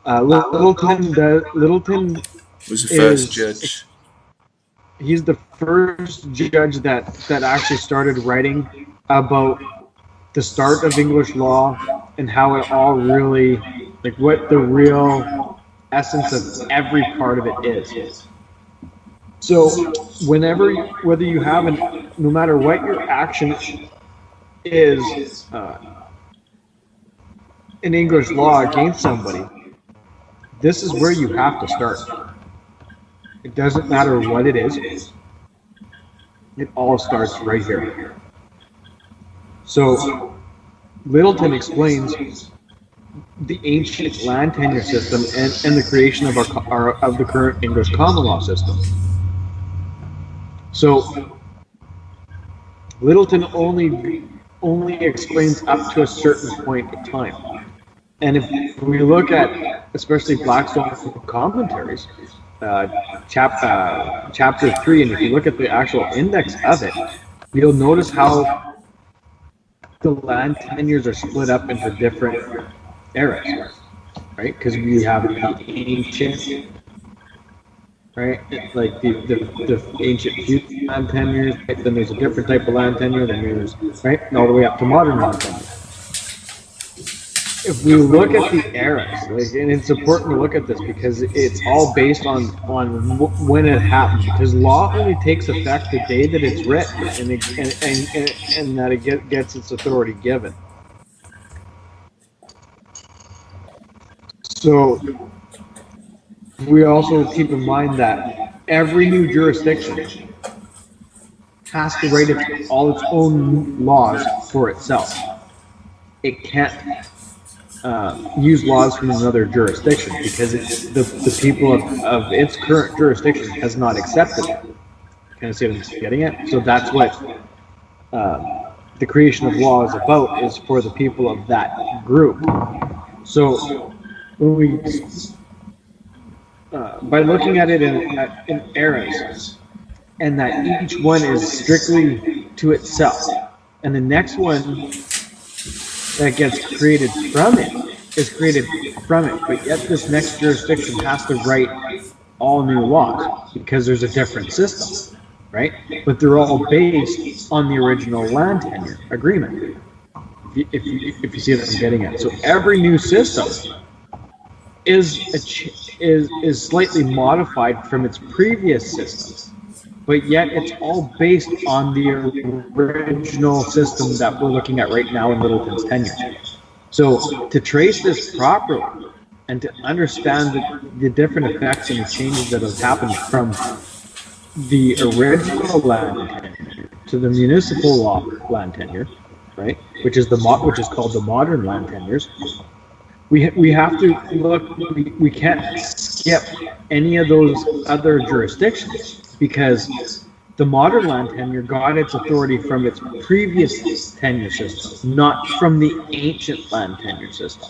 Littleton was the first is judge. He's the first judge that actually started writing about the start of English law and how it all really, like, what the real essence of every part of it is. So whether you have no matter what your action is in English law against somebody, this is where you have to start. It doesn't matter what it is. It all starts right here. So Littleton explains the ancient land tenure system and the creation of of the current English common law system. So Littleton only explains up to a certain point of time. And if we look at especially Blackstone commentaries, chapter 3, and if you look at the actual index of it, you'll notice how the land tenures are split up into different eras, right? Because we have the ancient, right? Like the ancient feudal land tenures, right? Then there's a different type of land tenure, then there's, right? And all the way up to modern land tenure. If we look at the eras, and it's important to look at this because it's all based on when it happened. Because law only takes effect the day that it's written, and that it gets its authority given. So we also keep in mind that every new jurisdiction has to write all its own laws for itself. It can't use laws from another jurisdiction because the people of its current jurisdiction has not accepted it. Kind of see what I'm getting at? So that's what the creation of law is about, is for the people of that group. So when we, by looking at it in eras, and that each one is strictly to itself, and the next one that gets created from it is created from it, but yet this next jurisdiction has to write all new laws because there's a different system, right? But they're all based on the original land tenure agreement, if you see what I'm getting at. So every new system is slightly modified from its previous system, but yet it's all based on the original system that we're looking at right now in Littleton's tenure. So to trace this properly and to understand the different effects and the changes that have happened from the original land tenure to the municipal law land tenure, right, which is called the modern land tenures, we have to look. We can't skip any of those other jurisdictions because the modern land tenure got its authority from its previous tenure system, not from the ancient land tenure system.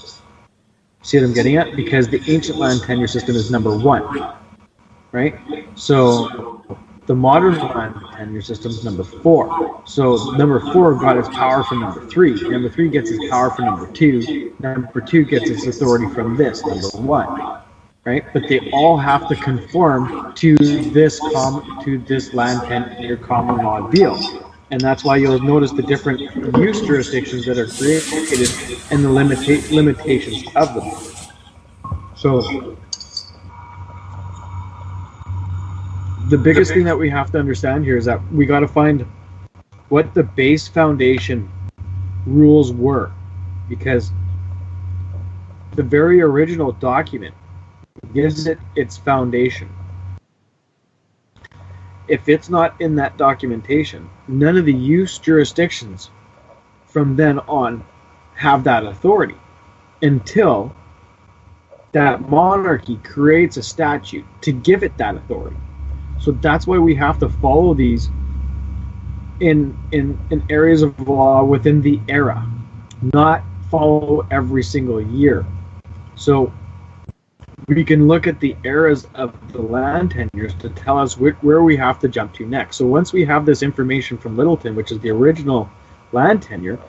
See what I'm getting at? Because the ancient land tenure system is number 1, right? So the modern land tenure system is number 4. So number 4 got its power from number 3. Number 3 gets its power from number 2. Number 2 gets its authority from this, number 1. Right? But they all have to conform to this land tenure common law deal. And that's why you'll notice the different use jurisdictions that are created and the limitations of them. So the biggest thing that we have to understand here is that we got to find what the base foundation rules were, because the very original document gives it its foundation. If it's not in that documentation, none of the use jurisdictions from then on have that authority until that monarchy creates a statute to give it that authority. So that's why we have to follow these in areas of law within the era, not follow every single year. So we can look at the eras of the land tenures to tell us where we have to jump to next. So once we have this information from Littleton, which is the original land tenure,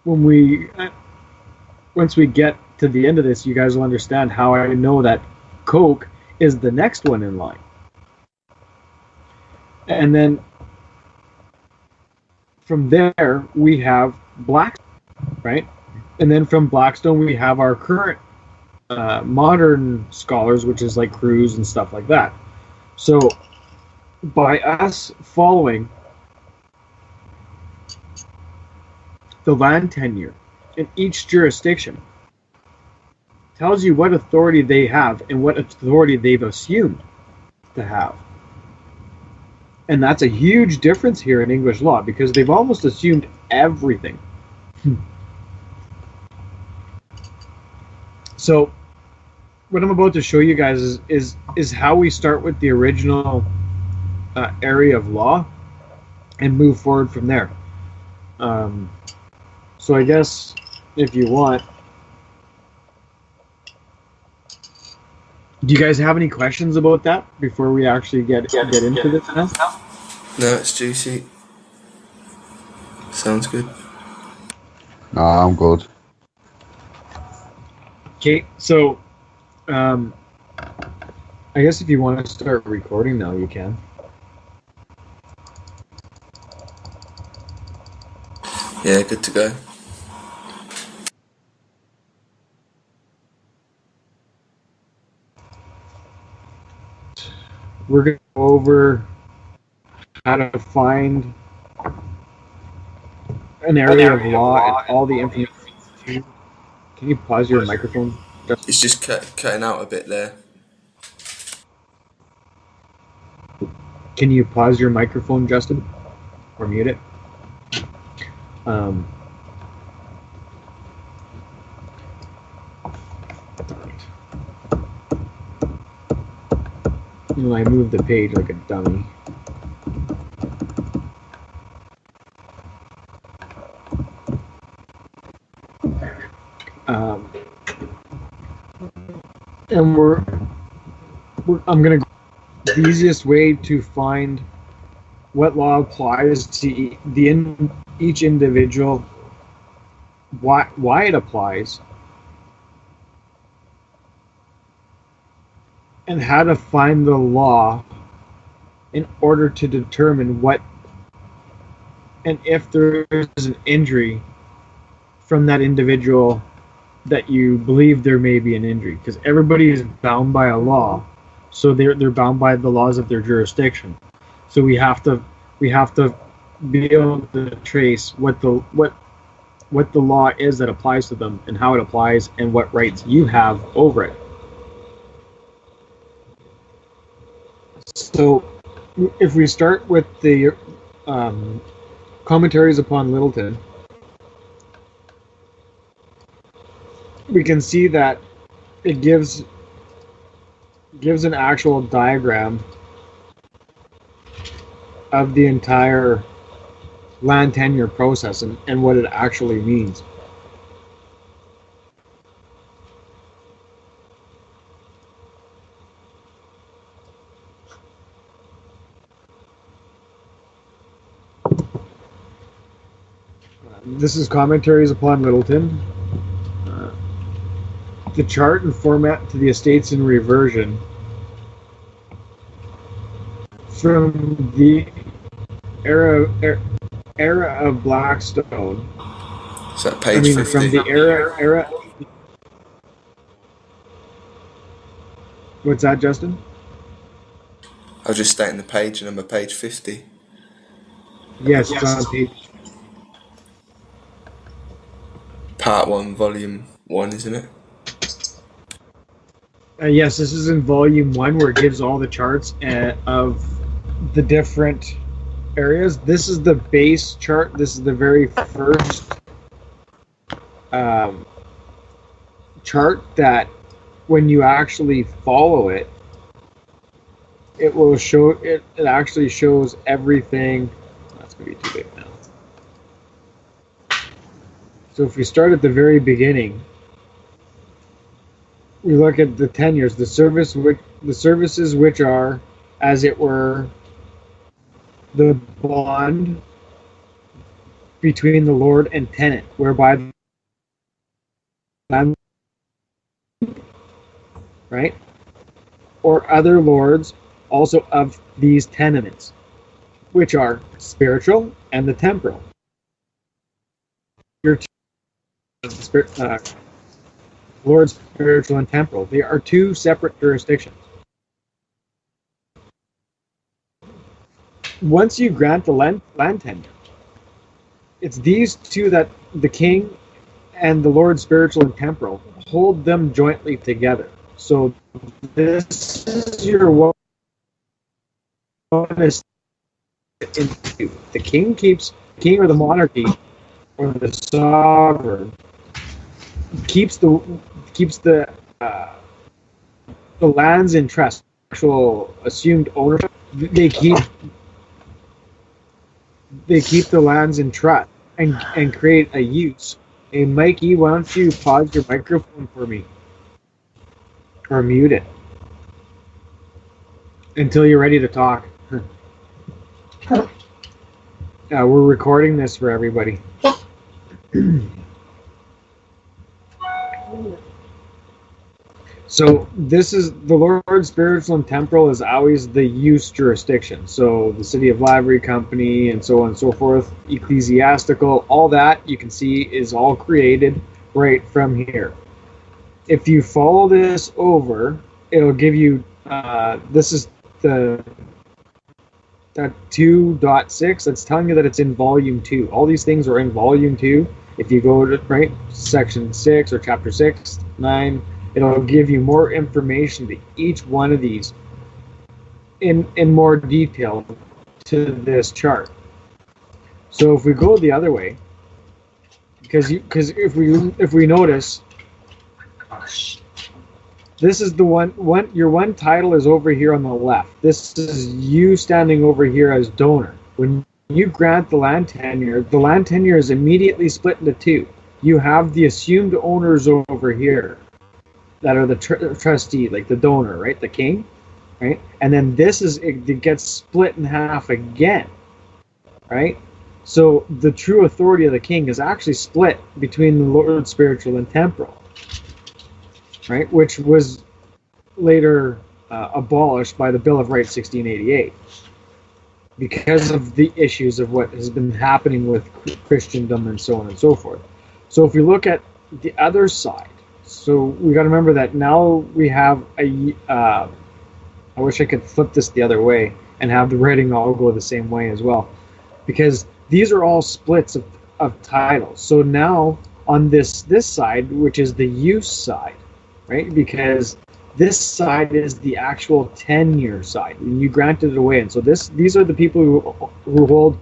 when we once we get to the end of this, you guys will understand how I know that Coke is the next one in line. And then from there, we have Blackstone, right? And then from Blackstone, we have our current modern scholars, which is like Cruz and stuff like that. So by us following the land tenure in each jurisdiction tells you what authority they have and what authority they've assumed to have. And that's a huge difference here in English law because they've almost assumed everything. So what I'm about to show you guys is how we start with the original area of law and move forward from there. So I guess if you want, do you guys have any questions about that before we actually get into this now? No, it's juicy. Sounds good. Nah, I'm good. Okay, so I guess if you want to start recording now, you can. Yeah, good to go. We're going to go over how to find an area of law and all the information. Can you pause your microphone? It's just cutting out a bit there. Can you pause your microphone, Justin? Or mute it? You know, I moved the page like a dummy. And I'm gonna. The easiest way to find what law applies to each individual, why it applies, and how to find the law in order to determine what and if there is an injury from that individual that you believe there may be an injury, because everybody is bound by a law, so they're bound by the laws of their jurisdiction. So we have to be able to trace what the law is that applies to them and how it applies and what rights you have over it. So if we start with the commentaries upon Littleton, we can see that it gives an actual diagram of the entire land tenure process and what it actually means. This is commentaries upon Littleton. The chart and format to the estates in reversion from the era of Blackstone. Is that page 50? From the era. What's that, Justin? I was just stating the page number, page 50. Yes, it's on page. Part 1, volume 1, isn't it? Yes, this is in volume 1 where it gives all the charts of the different areas. This is the base chart. This is the very first chart that when you actually follow it, it will show, it actually shows everything. That's going to be too big now. So if we start at the very beginning, we look at the tenures, the services which are, as it were, the bond between the lord and tenant, whereby land, right? Or other lords also of these tenements, which are spiritual and the temporal. Your Lord spiritual and temporal. They are two separate jurisdictions. Once you grant the land tenure, it's these two that the king and the Lord spiritual and temporal hold them jointly together. So this is your one is the king or the monarchy or the sovereign keeps the lands in trust, actual assumed ownership. They keep the lands in trust and create a use. Hey, Mikey, why don't you pause your microphone for me or mute it until you're ready to talk? We're recording this for everybody. So this is the Lord spiritual and temporal is always the use jurisdiction. So the city of livery company and so on and so forth, ecclesiastical, all that you can see is all created right from here. If you follow this over, it'll give you this is the 2.6. That's telling you that it's in volume 2. All these things are in volume 2. If you go to section 6 or chapter 6, 9. It'll give you more information to each one of these in more detail to this chart. So if we go the other way, because if we notice, this is the your one title is over here on the left. This is you standing over here as donor. When you grant the land tenure is immediately split into two. You have the assumed owners over here that are the trustee, like the donor, right? The king, right? And then it gets split in half again, right? So the true authority of the king is actually split between the Lord spiritual and temporal, right? Which was later abolished by the Bill of Rights 1688 because of the issues of what has been happening with Christendom and so on and so forth. So if we look at the other side, so we got to remember that now we have I wish I could flip this the other way and have the writing all go the same way as well, because these are all splits of titles. So now on this side, which is the use side, right? Because this side is the actual tenure side, and you granted it away. And so these are the people who hold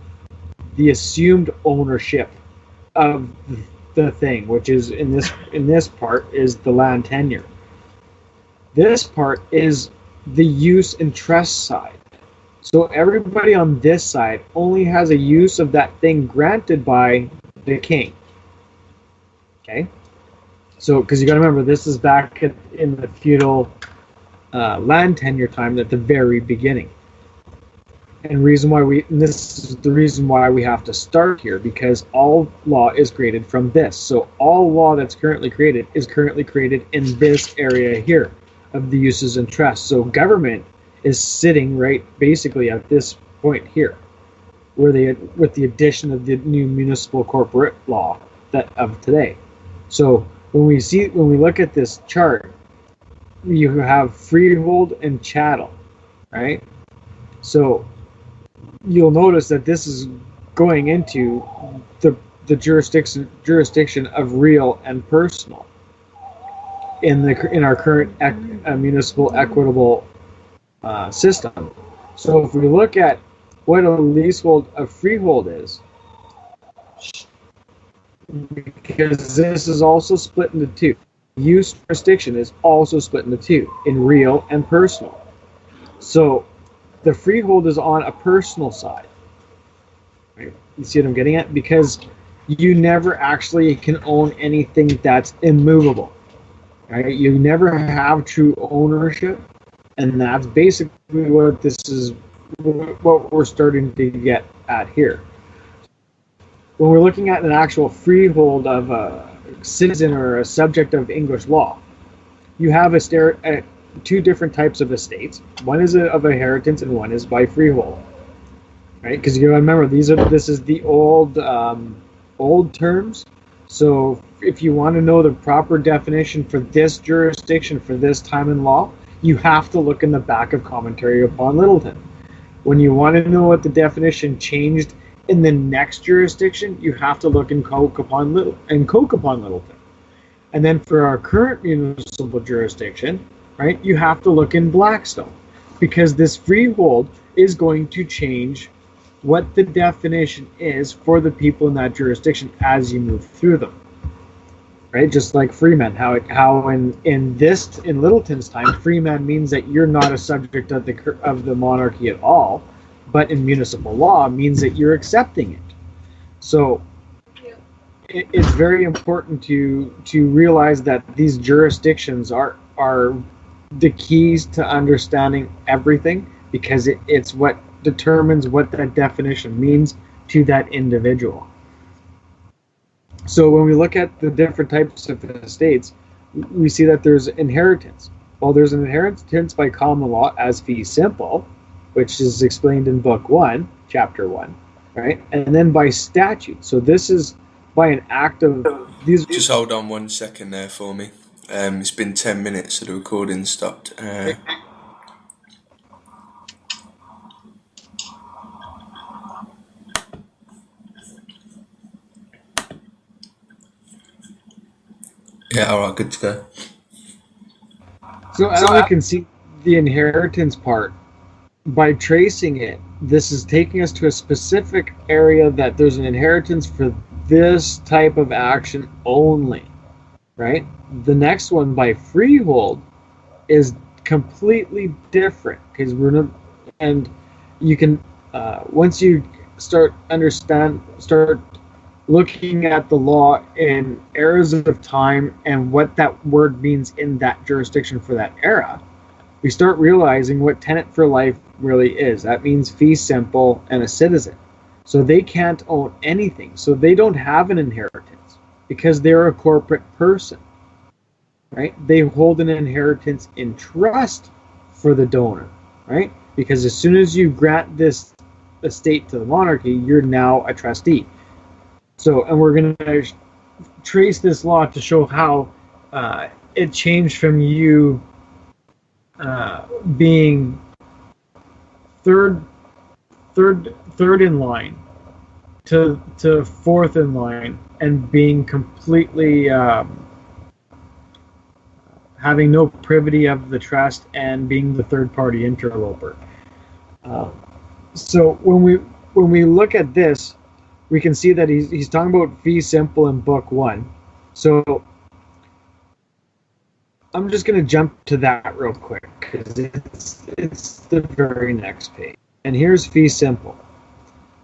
the assumed ownership of the thing, which is in this part is the land tenure. This part is the use and trust side. So everybody on this side only has a use of that thing granted by the king. Okay, so because you got to remember, this is back in the feudal land tenure time at the very beginning. And this is the reason why we have to start here, because all law is created from this. So all law that's currently created is currently created in this area here of the uses and trusts. So government is sitting right basically at this point here, where with the addition of the new municipal corporate law of today. So when we look at this chart, you have freehold and chattel, right? So you'll notice that this is going into the jurisdiction of real and personal in our current municipal equitable system. So if we look at what a leasehold of freehold is, because this is also split into two. Use jurisdiction is also split into two, in real and personal. So the freehold is on a personal side. Right? You see what I'm getting at? Because you never actually can own anything that's immovable. Right? You never have true ownership, and that's basically what we're starting to get at here. When we're looking at an actual freehold of citizen or a subject of English law, you have two different types of estates. One is of inheritance, and one is by freehold. Right? Because you gotta remember, this is the old terms. So if you want to know the proper definition for this jurisdiction for this time in law, you have to look in the back of Commentary upon Littleton. When you want to know what the definition changed in the next jurisdiction, you have to look in Coke upon Littleton. And then for our current municipal jurisdiction, right, you have to look in Blackstone, because this freehold is going to change what the definition is for the people in that jurisdiction as you move through them, right? Just like freemen, how in Littleton's time, freeman means that you're not a subject of the monarchy at all, but in municipal law means that you're accepting it. So it's very important to realize that these jurisdictions are the keys to understanding everything, because it's what determines what that definition means to that individual. So when we look at the different types of estates, we see that there's inheritance. Well, there's an inheritance by common law as fee simple, which is explained in Book 1, Chapter 1, right? And then by statute. So this is by an act of these. Just hold on 1 second there for me. It's been 10 minutes, so the recording stopped. Yeah, alright, good to go. So as we can see, the inheritance part, by tracing it, this is taking us to a specific area that there's an inheritance for this type of action only, right? The next one, by freehold, is completely different, because and you can, once you start looking at the law in eras of time and what that word means in that jurisdiction for that era, we start realizing what tenant for life really is. That means fee simple and a citizen. So they can't own anything. So they don't have an inheritance because they're a corporate person, right? They hold an inheritance in trust for the donor, right? Because as soon as you grant this estate to the monarchy, you're now a trustee. So, and we're going to trace this law to show how it changed from you being third in line to fourth in line, and being completely having no privity of the trust and being the third party interloper. So when we look at this, we can see that he's talking about fee simple in Book 1. So I'm just going to jump to that real quick, because it's the very next page. And here's fee simple.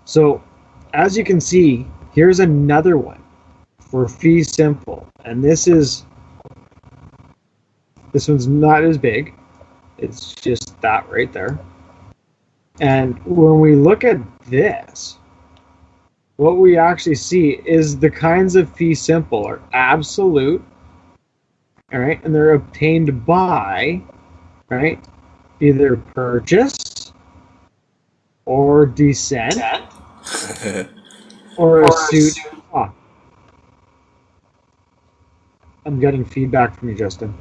So as you can see, here's another one for fee simple. And this one's not as big. It's just that right there. And when we look at this, what we actually see is the kinds of fee simple are absolute, all right, and they're obtained by, right, either purchase or descent or a suit. Oh, I'm getting feedback from you, Justin.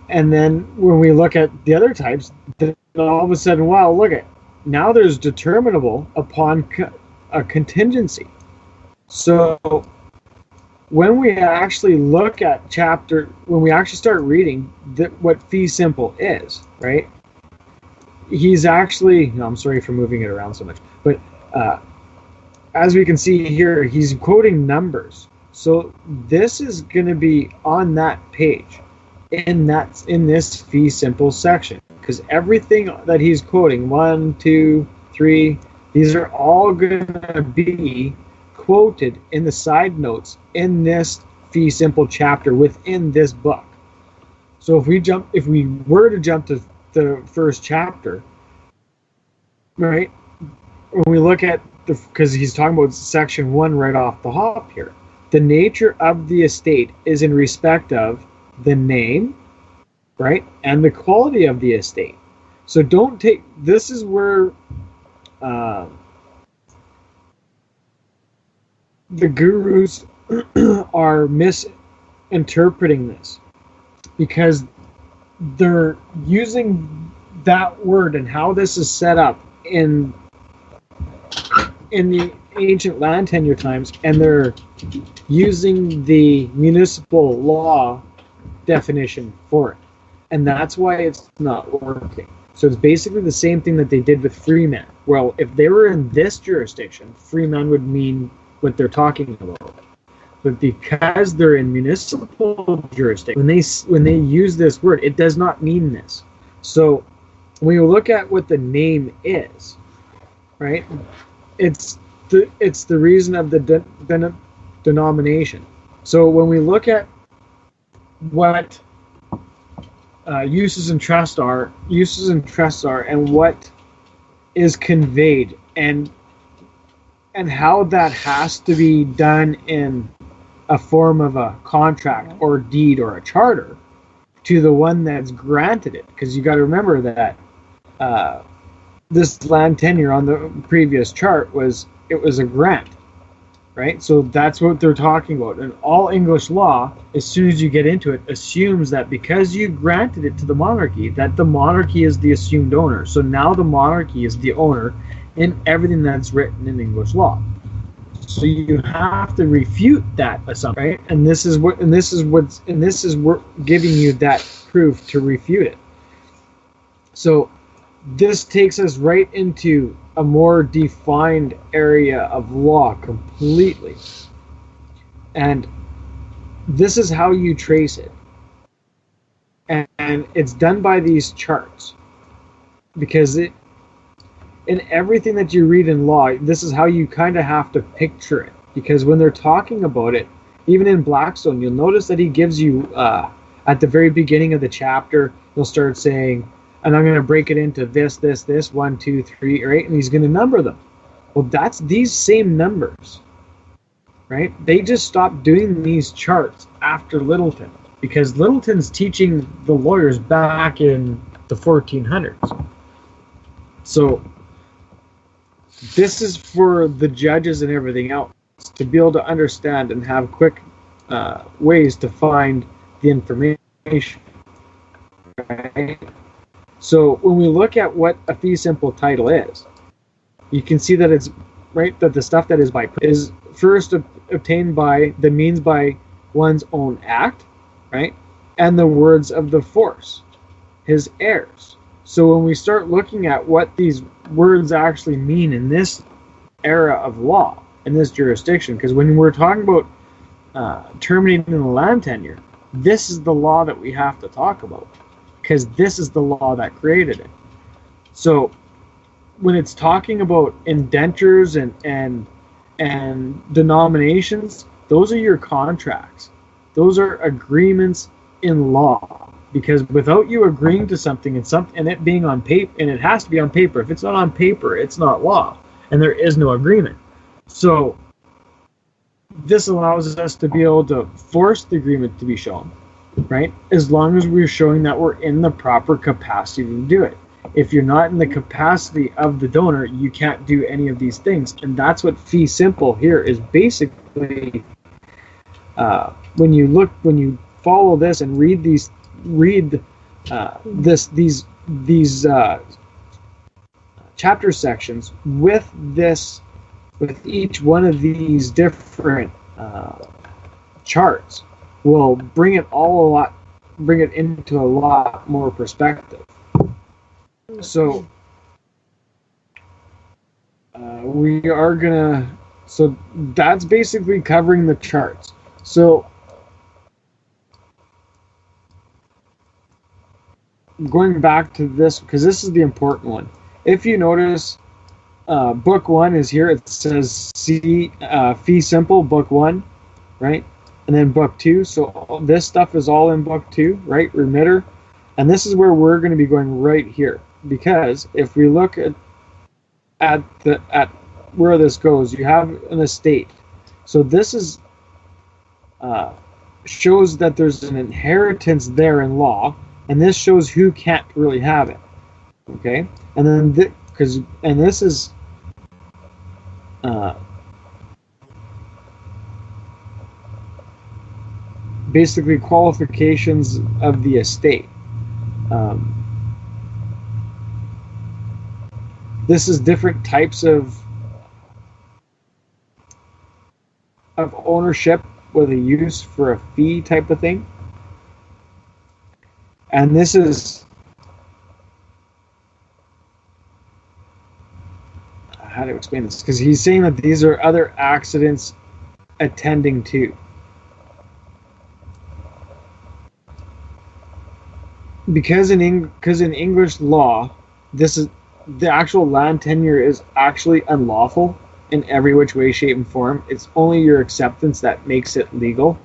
And then when we look at the other types, then all of a sudden, wow, look at, now there's determinable upon a contingency. So when we actually look at when we actually start reading what fee simple is, right? He's actually, no, I'm sorry for moving it around so much, but as we can see here, he's quoting numbers. So this is going to be on that page, in this fee simple section, because everything that he's quoting, 1, 2, 3, these are all going to be quoted in the side notes in this fee simple chapter within this book. So if we were to jump to the first chapter, right, when we look at because he's talking about section 1 right off the hop here, the nature of the estate is in respect of the name, right, and the quality of the estate. So don't take, this is where the gurus are misinterpreting this, because they're using that word and how this is set up in the ancient land tenure times, and they're using the municipal law definition for it, and that's why it's not working. So it's basically the same thing that they did with freeman. Well, if they were in this jurisdiction, freeman would mean what they're talking about. But because they're in municipal jurisdiction, when they use this word, it does not mean this. So when you look at what the name is, right, it's the reason of the denomination. So when we look at what uses and trusts are, and what is conveyed, and how that has to be done in a form of a contract or deed or a charter to the one that's granted it, because you got to remember that this land tenure on the previous chart was a grant, right? So that's what they're talking about. And all English law, as soon as you get into it, assumes that because you granted it to the monarchy, that the monarchy is the assumed owner. So now the monarchy is the owner in everything that's written in English law. So you have to refute that assumption, right? And this is what giving you that proof to refute it. So this takes us right into a more defined area of law completely. And this is how you trace it. And it's done by these charts. Because in everything that you read in law, this is how you kind of have to picture it. Because when they're talking about it, even in Blackstone, you'll notice that he gives you, at the very beginning of the chapter, he'll start saying, and I'm going to break it into this, 1, 2, 3, or 8, and he's going to number them. Well, that's these same numbers, right? They just stopped doing these charts after Littleton, because Littleton's teaching the lawyers back in the 1400s. So this is for the judges and everything else to be able to understand and have quick ways to find the information, right? So when we look at what a fee simple title is, you can see that it's right that the stuff that is by is first obtained by the means by one's own act, right, and the words of the force, his heirs. So when we start looking at what these words actually mean in this era of law, in this jurisdiction, because when we're talking about terminating the land tenure, this is the law that we have to talk about, because this is the law that created it. So when it's talking about indentures and denominations, those are your contracts. Those are agreements in law, because without you agreeing to something and it being on paper, and it has to be on paper. If it's not on paper, it's not law, and there is no agreement. So this allows us to be able to force the agreement to be shown, right? As long as we're showing that we're in the proper capacity to do it. If you're not in the capacity of the donor, you can't do any of these things. And that's what fee simple here is basically. When you follow this and read these chapter sections with each one of these different charts, will bring it into a lot more perspective. So so that's basically covering the charts. So going back to this, because this is the important one. If you notice, book 1 is here. It says fee simple, book 1, right? And then book 2. So all this stuff is all in book 2, right? Remitter. And this is where we're going to be going right here. Because if we look at where this goes, you have an estate. So this is shows that there's an inheritance there in law, and this shows who can't really have it. Okay, and then this is basically qualifications of the estate. This is different types of ownership with a use for a fee type of thing. And this is how to explain this, because he's saying that these are other accidents attending to. Because in English law, this is the actual land tenure is actually unlawful in every which way, shape, and form. It's only your acceptance that makes it legal.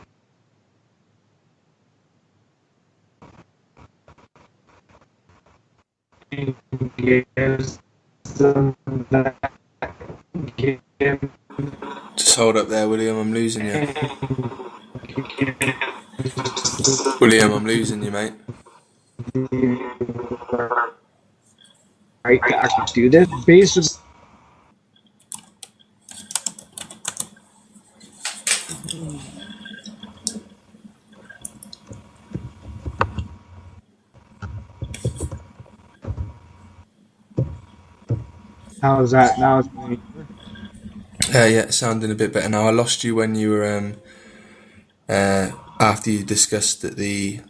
Just hold up there, William. I'm losing you. William, I'm losing you, mate. Right to actually do this. Basically, how is that now? Yeah, it's sounding a bit better now. I lost you when you were after you discussed that the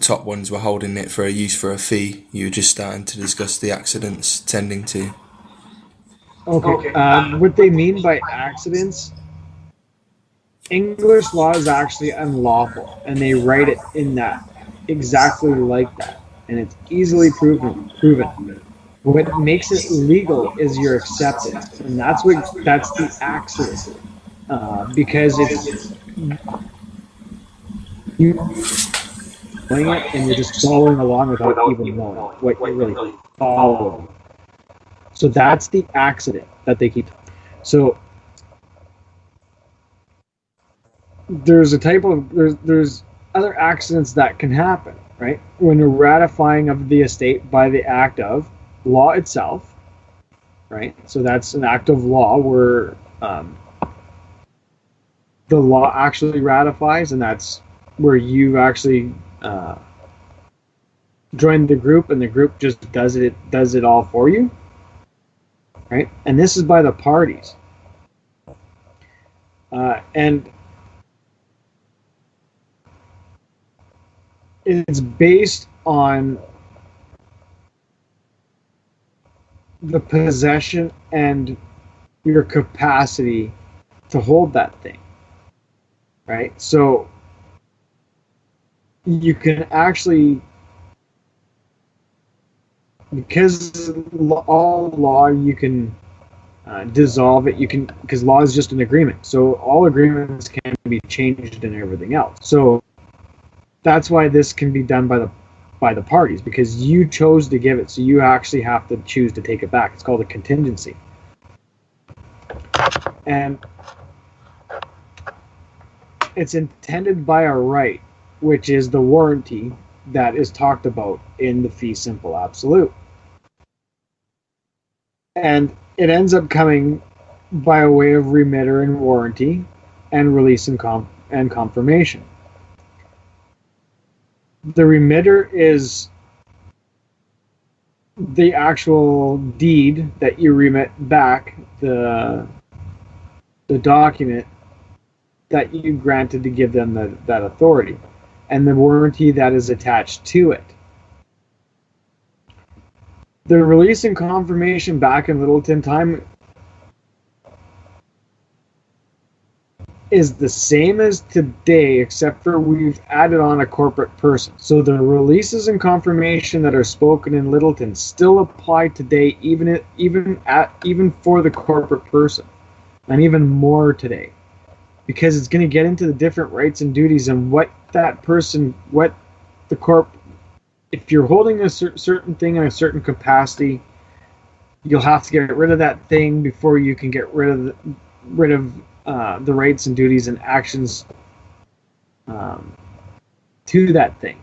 top ones were holding it for a use for a fee. You were just starting to discuss the accidents tending to. Okay. What they mean by accidents, English law is actually unlawful, and they write it in that exactly like that, and it's easily proven. What makes it legal is your acceptance, and that's the accident, because it's you doing it and you're just following along without even knowing what you're really following. So that's the accident that they keep. So there's a type of there's other accidents that can happen, right? When you're ratifying of the estate by the act of law itself, right? So that's an act of law where the law actually ratifies, and that's where you actually join the group, and the group just does it all for you, right? And this is by the parties, and it's based on the possession and your capacity to hold that thing, right? So you can actually, because all law you can dissolve it. You can, because law is just an agreement. So all agreements can be changed and everything else. So that's why this can be done by the parties, because you chose to give it, so you actually have to choose to take it back. It's called a contingency. And it's intended by a right, which is the warranty that is talked about in the fee simple absolute. And it ends up coming by a way of remitter and warranty and release and confirmation. The remitter is the actual deed that you remit back, the document that you granted to give them that authority, and the warranty that is attached to it. The release and confirmation back in Littleton time is the same as today, except for we've added on a corporate person. So the releases and confirmation that are spoken in Littleton still apply today, even for the corporate person, and even more today, because it's going to get into the different rights and duties and what that person, what the corp. If you're holding a certain thing in a certain capacity, you'll have to get rid of that thing before you can get rid of the rights and duties and actions to that thing.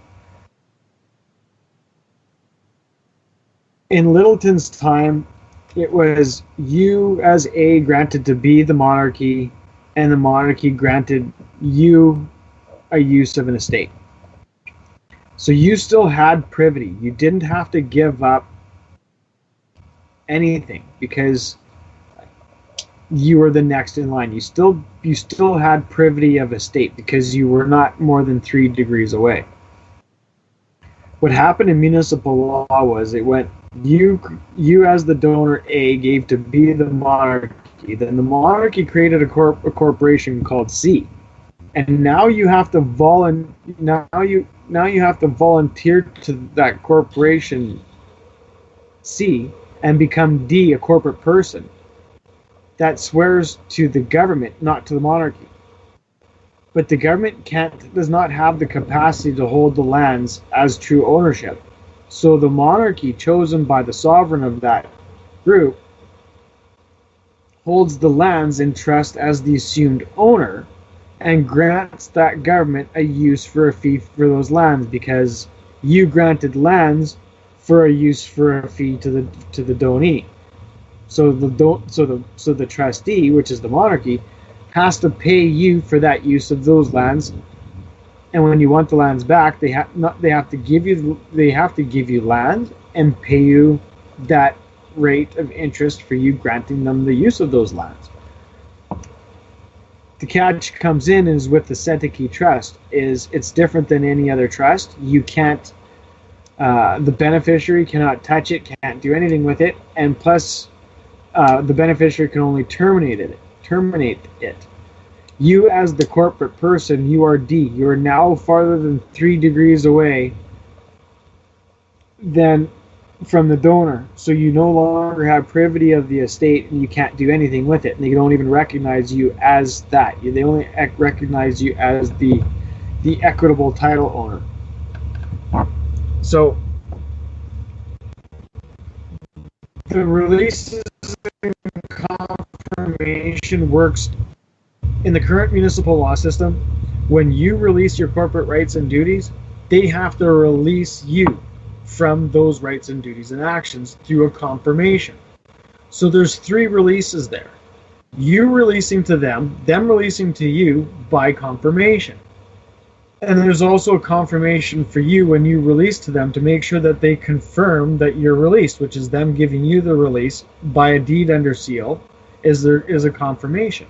In Littleton's time, it was you as A granted to be the monarchy, and the monarchy granted you a use of an estate. So you still had privity. You didn't have to give up anything because you were the next in line. You still had privity of estate because you were not more than 3 degrees away. What happened in municipal law was it went you as the donor A gave to B the monarchy. Then the monarchy created a corporation called C, and now you have to volunteer to that corporation C and become D, a corporate person that swears to the government, not to the monarchy. But the government does not have the capacity to hold the lands as true ownership. So the monarchy, chosen by the sovereign of that group, holds the lands in trust as the assumed owner and grants that government a use for a fee for those lands, because you granted lands for a use for a fee to the donee. So the trustee, which is the monarchy, has to pay you for that use of those lands, and when you want the lands back, they have to give you land and pay you that rate of interest for you granting them the use of those lands. The catch comes in is with the Sentiki Trust. It's different than any other trust. You can't, the beneficiary cannot touch it, can't do anything with it, and plus, the beneficiary can only terminate it. You as the corporate person, you are D. You are now farther than 3 degrees away than from the donor. So you no longer have privity of the estate, and you can't do anything with it. And they don't even recognize you as that. They only recognize you as the equitable title owner. So the releases and confirmation works in the current municipal law system. When you release your corporate rights and duties, they have to release you from those rights and duties and actions through a confirmation. So there's 3 releases there. You releasing to them releasing to you by confirmation. And there's also a confirmation for you when you release to them to make sure that they confirm that you're released, which is them giving you the release by a deed under seal is a confirmation.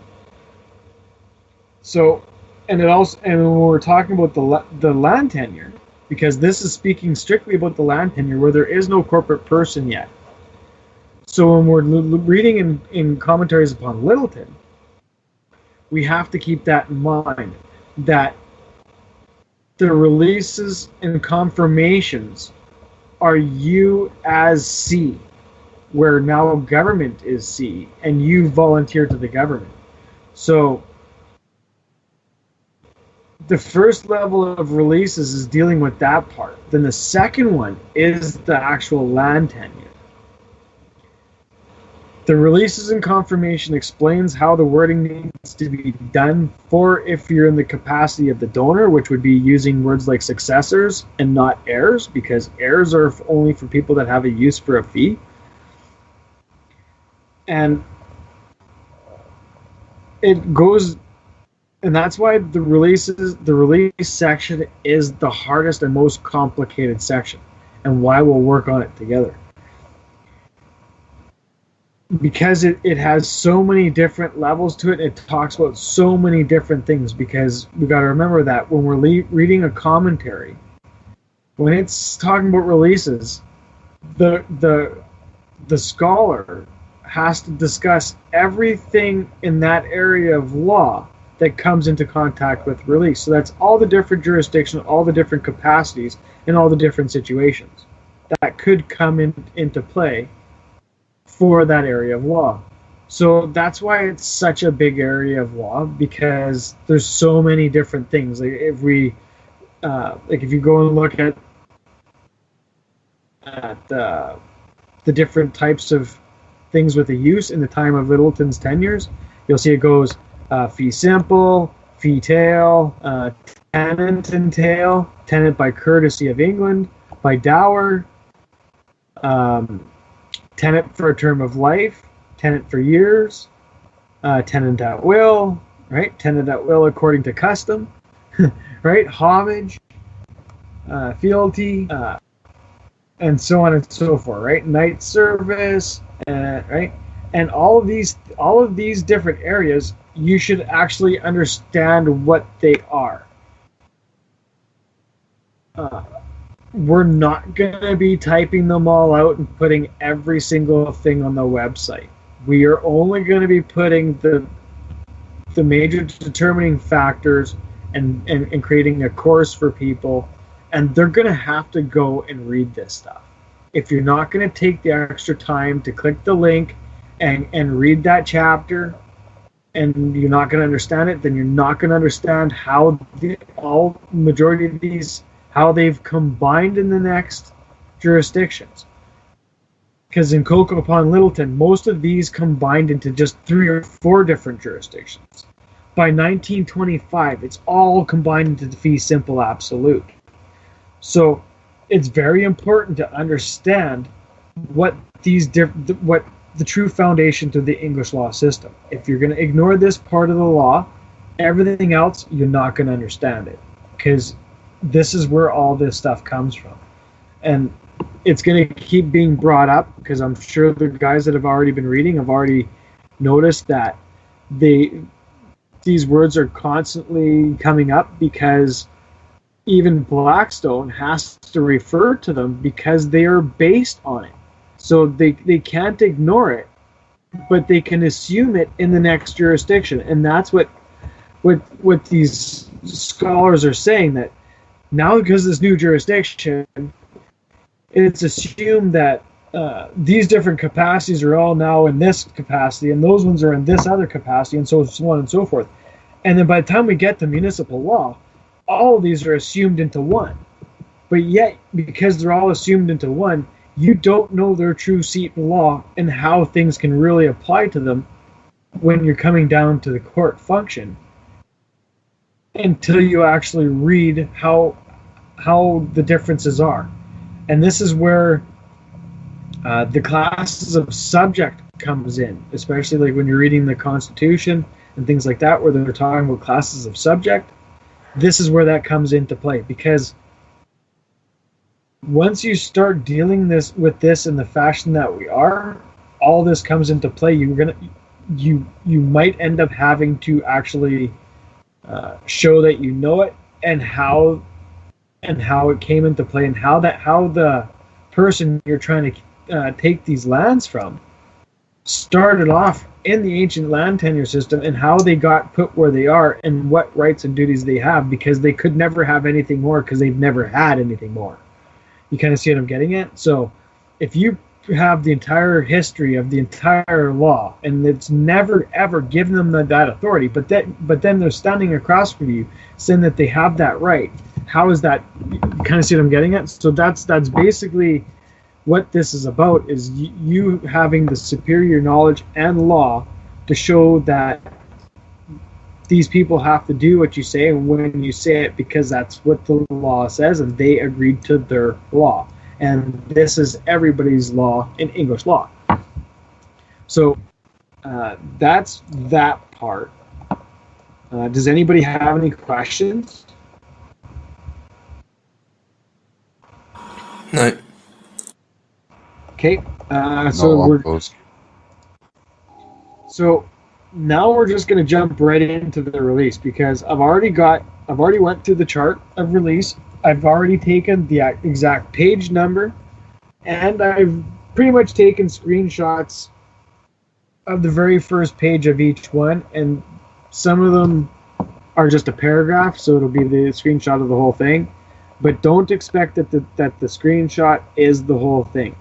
So, and when we're talking about the land tenure, because this is speaking strictly about the land tenure where there is no corporate person yet. So when we're reading in commentaries upon Littleton, we have to keep that in mind, that the releases and confirmations are you as C, where now government is C, and you volunteer to the government. So the first level of releases is dealing with that part. Then the second one is the actual land tenure. The releases and confirmation explains how the wording needs to be done for if you're in the capacity of the donor, which would be using words like successors and not heirs, because heirs are only for people that have a use for a fee. And it goes, and that's why the release section is the hardest and most complicated section, and why we'll work on it together. Because it has so many different levels to it, it talks about so many different things, because we got to remember that when we're reading a commentary, when it's talking about releases, the scholar has to discuss everything in that area of law that comes into contact with release. So that's all the different jurisdictions, all the different capacities, and all the different situations that could come into play for that area of law. So that's why it's such a big area of law, because there's so many different things. Like if you go and look at the different types of things with a use in the time of Littleton's tenures, you'll see it goes fee simple, fee tail, tenant and tail, tenant by courtesy of England, by dower, tenant for a term of life, tenant for years, tenant at will, right? Tenant at will according to custom, right? Homage, fealty, and so on and so forth, right? Night service, right? And all of these different areas, you should actually understand what they are. We're not going to be typing them all out and putting every single thing on the website. We are only going to be putting the major determining factors and creating a course for people, and they're going to have to go and read this stuff. If you're not going to take the extra time to click the link and read that chapter, and you're not going to understand it, then you're not going to understand how majority of these, how they've combined in the next jurisdictions. Because in Cocoa Pond, Littleton, most of these combined into just 3 or 4 different jurisdictions. By 1925, it's all combined into the fee simple absolute. So it's very important to understand what the true foundation to the English law system. If you're going to ignore this part of the law, everything else, you're not going to understand it. Because this is where all this stuff comes from. And it's going to keep being brought up because I'm sure the guys that have already been reading have already noticed that these words are constantly coming up because even Blackstone has to refer to them because they are based on it. So they can't ignore it, but they can assume it in the next jurisdiction. And that's what these scholars are saying, that now because of this new jurisdiction, it's assumed that these different capacities are all now in this capacity, and those ones are in this other capacity, and so on and so forth. And then by the time we get to municipal law, all of these are assumed into one. But yet, because they're all assumed into one, you don't know their true seat in law and how things can really apply to them when you're coming down to the court function until you actually read how the differences are. And this is where the classes of subject comes in, especially like when you're reading the Constitution and things like that, where they're talking about classes of subject. This is where that comes into play, because once you start dealing with this in the fashion that we are, all this comes into play. You might end up having to actually show that you know it and how it came into play, and how the person you're trying to take these lands from started off in the ancient land tenure system, and how they got put where they are, and what rights and duties they have, because they could never have anything more because they've never had anything more. You kind of see what I'm getting at? So if you have the entire history of the entire law, and it's never ever given them that authority, but then they're standing across from you saying that they have that right, how is that? You kind of see what I'm getting at? So that's basically what this is about, is you having the superior knowledge and law to show that these people have to do what you say and when you say it, because that's what the law says, and they agreed to their law. And this is everybody's law in English law. So that's that part. Does anybody have any questions? No. Okay. No, So now we're just going to jump right into the release, because I've already went through the chart of release. I've already taken the exact page number, and I've pretty much taken screenshots of the very first page of each one, and some of them are just a paragraph, so it'll be the screenshot of the whole thing. But don't expect that the screenshot is the whole thing.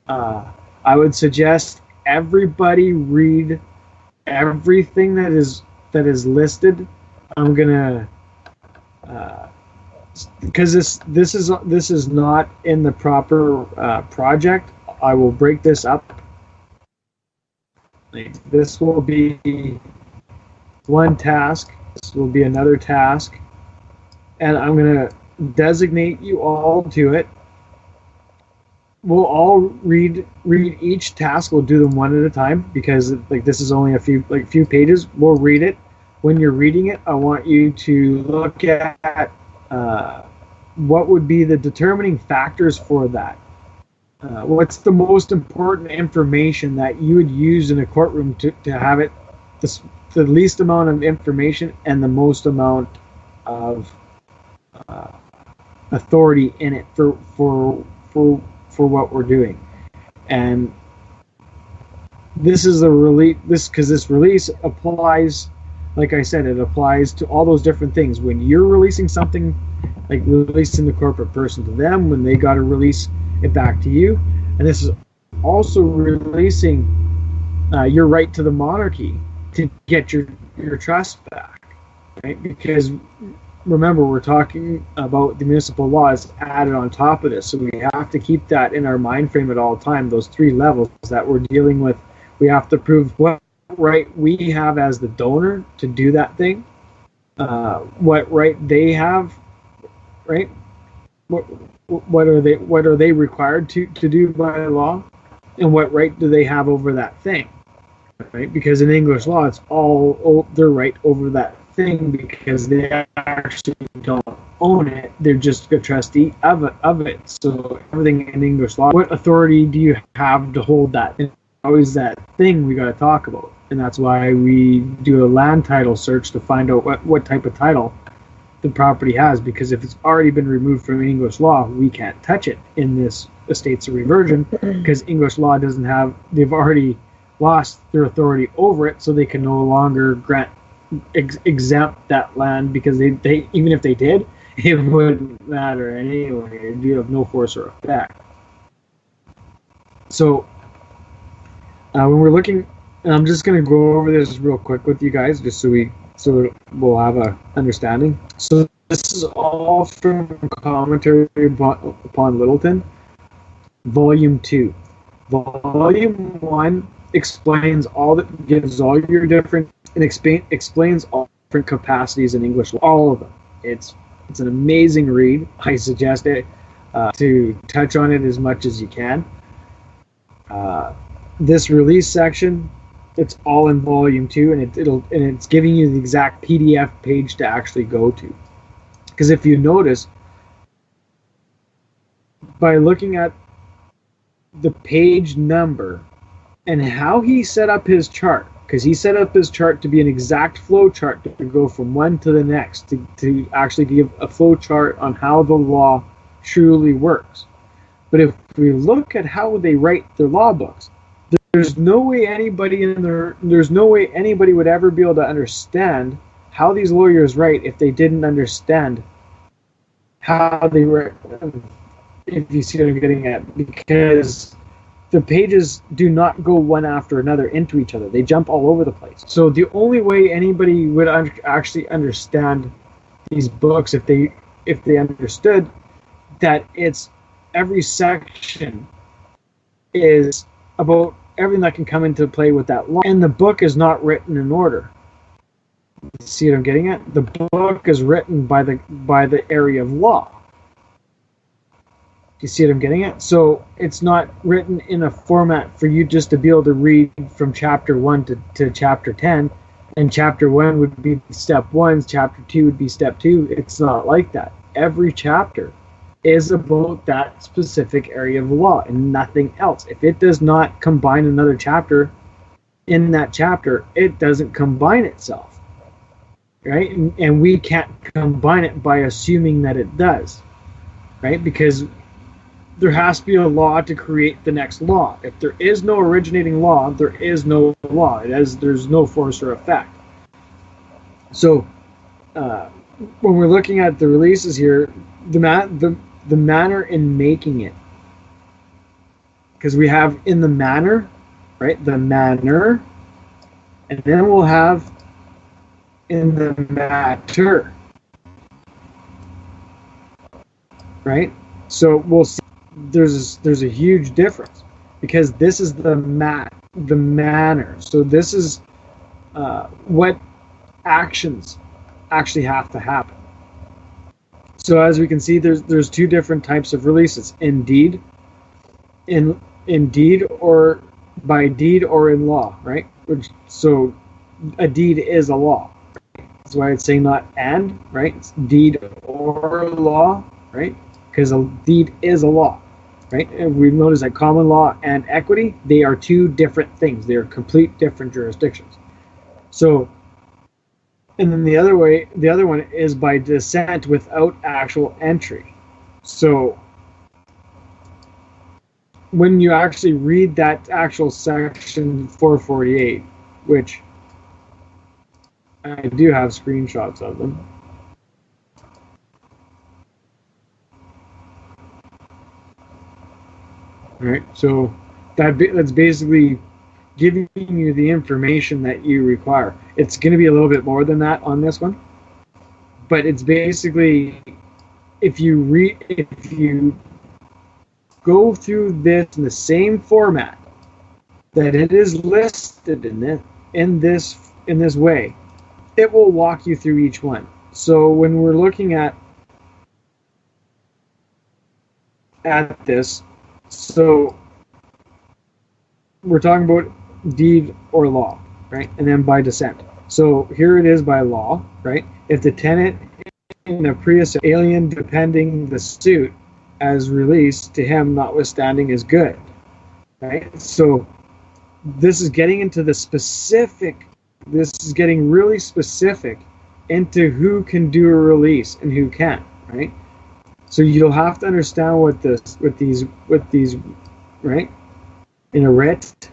I would suggest everybody read everything that is listed. I'm gonna because this is not in the proper project. I will break this up. This will be one task. this will be another task, and I'm going to designate you all to it. We'll all read each task. We'll do them one at a time because like this is only a few pages. We'll read it. When you're reading it, I want you to look at what would be the determining factors for that. What's the most important information that you would use in a courtroom to have it the least amount of information and the most amount of authority in it for what we're doing. And this is this release applies, like I said, it applies to all those different things. When you're releasing something, like releasing the corporate person to them, when they got to release it back to you, and this is also releasing your right to the monarchy to get your trust back, right? Because remember, we're talking about the municipal laws added on top of this, so we have to keep that in our mind frame at all time. Those three levels that we're dealing with, we have to prove what right we have as the donor to do that thing, what right they have, right? What are they required to do by law, and what right do they have over that thing, right? Because in English law, it's all their right over that thing because they actually don't own it. They're just a trustee of it. So everything in English law, what authority do you have to hold that? And always that thing we got to talk about. And that's why we do a land title search to find out what type of title the property has, because if it's already been removed from English law, we can't touch it in this estates of reversion because English law doesn't have, they've already lost their authority over it, so they can no longer grant exempt that land, because they even if they did, it wouldn't matter anyway. It'd be of no force or effect. So when we're looking, and I'm just going to go over this real quick with you guys, just so we'll have a understanding. So this is all from Commentary upon Littleton, Volume 2. Volume 1 explains gives all your different, and explains all different capacities in English, all of them. It's an amazing read. I suggest it to touch on it as much as you can. This release section, it's all in Volume 2, and it's giving you the exact PDF page to actually go to. Because if you notice, by looking at the page number and how he set up his chart, because he set up his chart to be an exact flow chart to go from one to the next, to actually give a flow chart on how the law truly works. But if we look at how they write their law books, there's no way anybody would ever be able to understand how these lawyers write if they didn't understand how they write, if you see what I'm getting at, because the pages do not go one after another into each other. They jump all over the place. So the only way anybody would actually understand these books, if they understood that it's every section is about everything that can come into play with that law, and the book is not written in order. See what I'm getting at? The book is written by the area of law. You see what I'm getting at? So it's not written in a format for you just to be able to read from chapter 1 to chapter 10, and chapter 1 would be step 1, chapter 2 would be step 2. It's not like that. Every chapter is about that specific area of law and nothing else. If it does not combine another chapter in that chapter, it doesn't combine itself, right? And we can't combine it by assuming that it does, right? Because there has to be a law to create the next law. If there is no originating law, there is no law. There's no force or effect. So when we're looking at the releases here, the manner in making it, because we have in the manner, right? The manner, and then we'll have in the matter, right? So we'll see there's a huge difference, because this is the manner. So this is what actions actually have to happen. So as we can see, there's two different types of releases: in deed, in deed, or by deed, or in law, right? So a deed is a law. That's why it's saying not and, right? It's deed or law, right? Because a deed is a law, right? And we've noticed that common law and equity, they are two different things. They are complete different jurisdictions. So, and then the other one is by descent without actual entry. So when you actually read that actual section 448, which I do have screenshots of them. All right, so that's basically giving you the information that you require. It's going to be a little bit more than that on this one, but it's basically if you go through this in the same format that it is listed in this way, it will walk you through each one. So when we're looking at this, so we're talking about deed or law, right? And then by descent. So here it is by law, right? If the tenant in a pre-ascent alien depending the suit as released to him notwithstanding is good, right? So this is getting into the specific. This is getting really specific into who can do a release and who can't, right? So you'll have to understand what these, right? In a writ,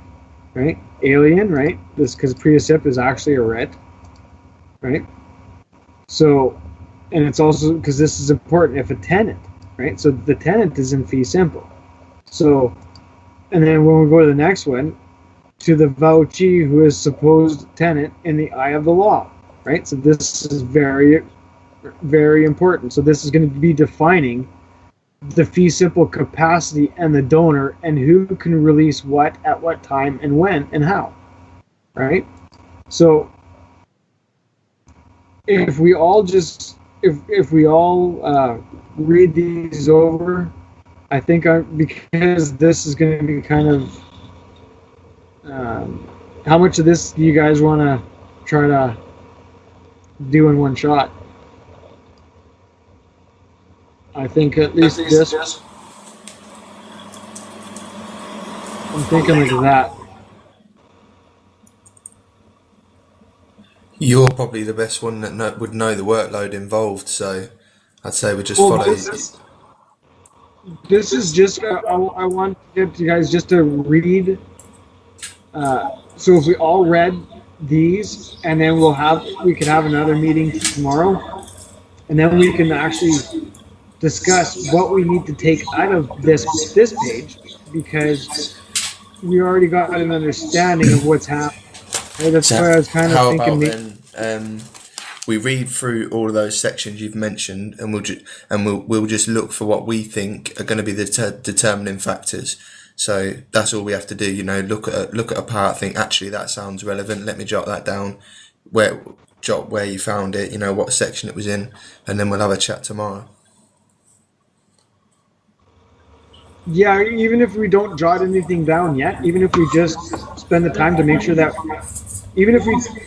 right? Alien, right? This because pre-ascent is actually a writ, right? So, and it's also because this is important if a tenant, right? So the tenant is in fee simple. So, and then when we go to the next one, to the vouchee who is supposed tenant in the eye of the law, right? So this is very, very important. So this is going to be defining the fee simple capacity and the donor and who can release what at what time and when and how, right? So if we all read these over, I think because this is going to be kind of how much of this do you guys want to try to do in one shot? I think at least this. I'm thinking like that. You're probably the best one that would know the workload involved, so I'd say we just follow. This is just. I want you guys just to read. So if we all read these, and then we could have another meeting tomorrow, and then we can actually discuss what we need to take out of this page, because we already got an understanding of what's happening. Right? That's why I was kind of thinking. How about then we read through all of those sections you've mentioned, and we'll just look for what we think are going to be the determining factors. So that's all we have to do, look at a part, think actually that sounds relevant, let me jot that down, jot where you found it, what section it was in, and then we'll have a chat tomorrow. Yeah, even if we don't jot anything down yet, even if we just spend the time to make sure that,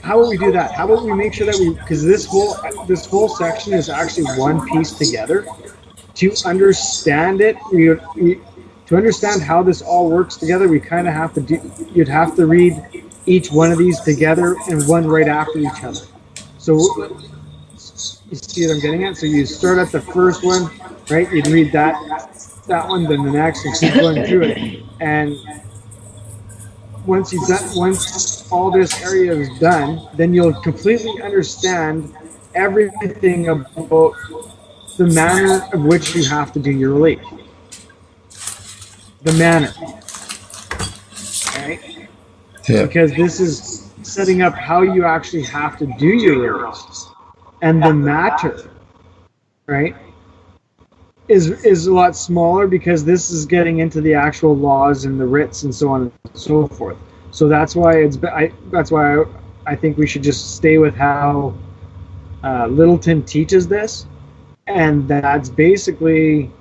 how about we do that? How about we make sure that because this whole section is actually one piece together. To understand it, to understand how this all works together, we kind of have to you'd have to read each one of these together and one right after each other. So you see what I'm getting at? So you start at the first one, right? You'd read that one, then the next, and keep going through it. And once all this area is done, then you'll completely understand everything about the manner of which you have to do your release. The manner, right? Yeah. Because this is setting up how you actually have to do your release. And the matter, right, is a lot smaller because this is getting into the actual laws and the writs and so on and so forth. So that's why I think we should just stay with how Littleton teaches this, and that's basically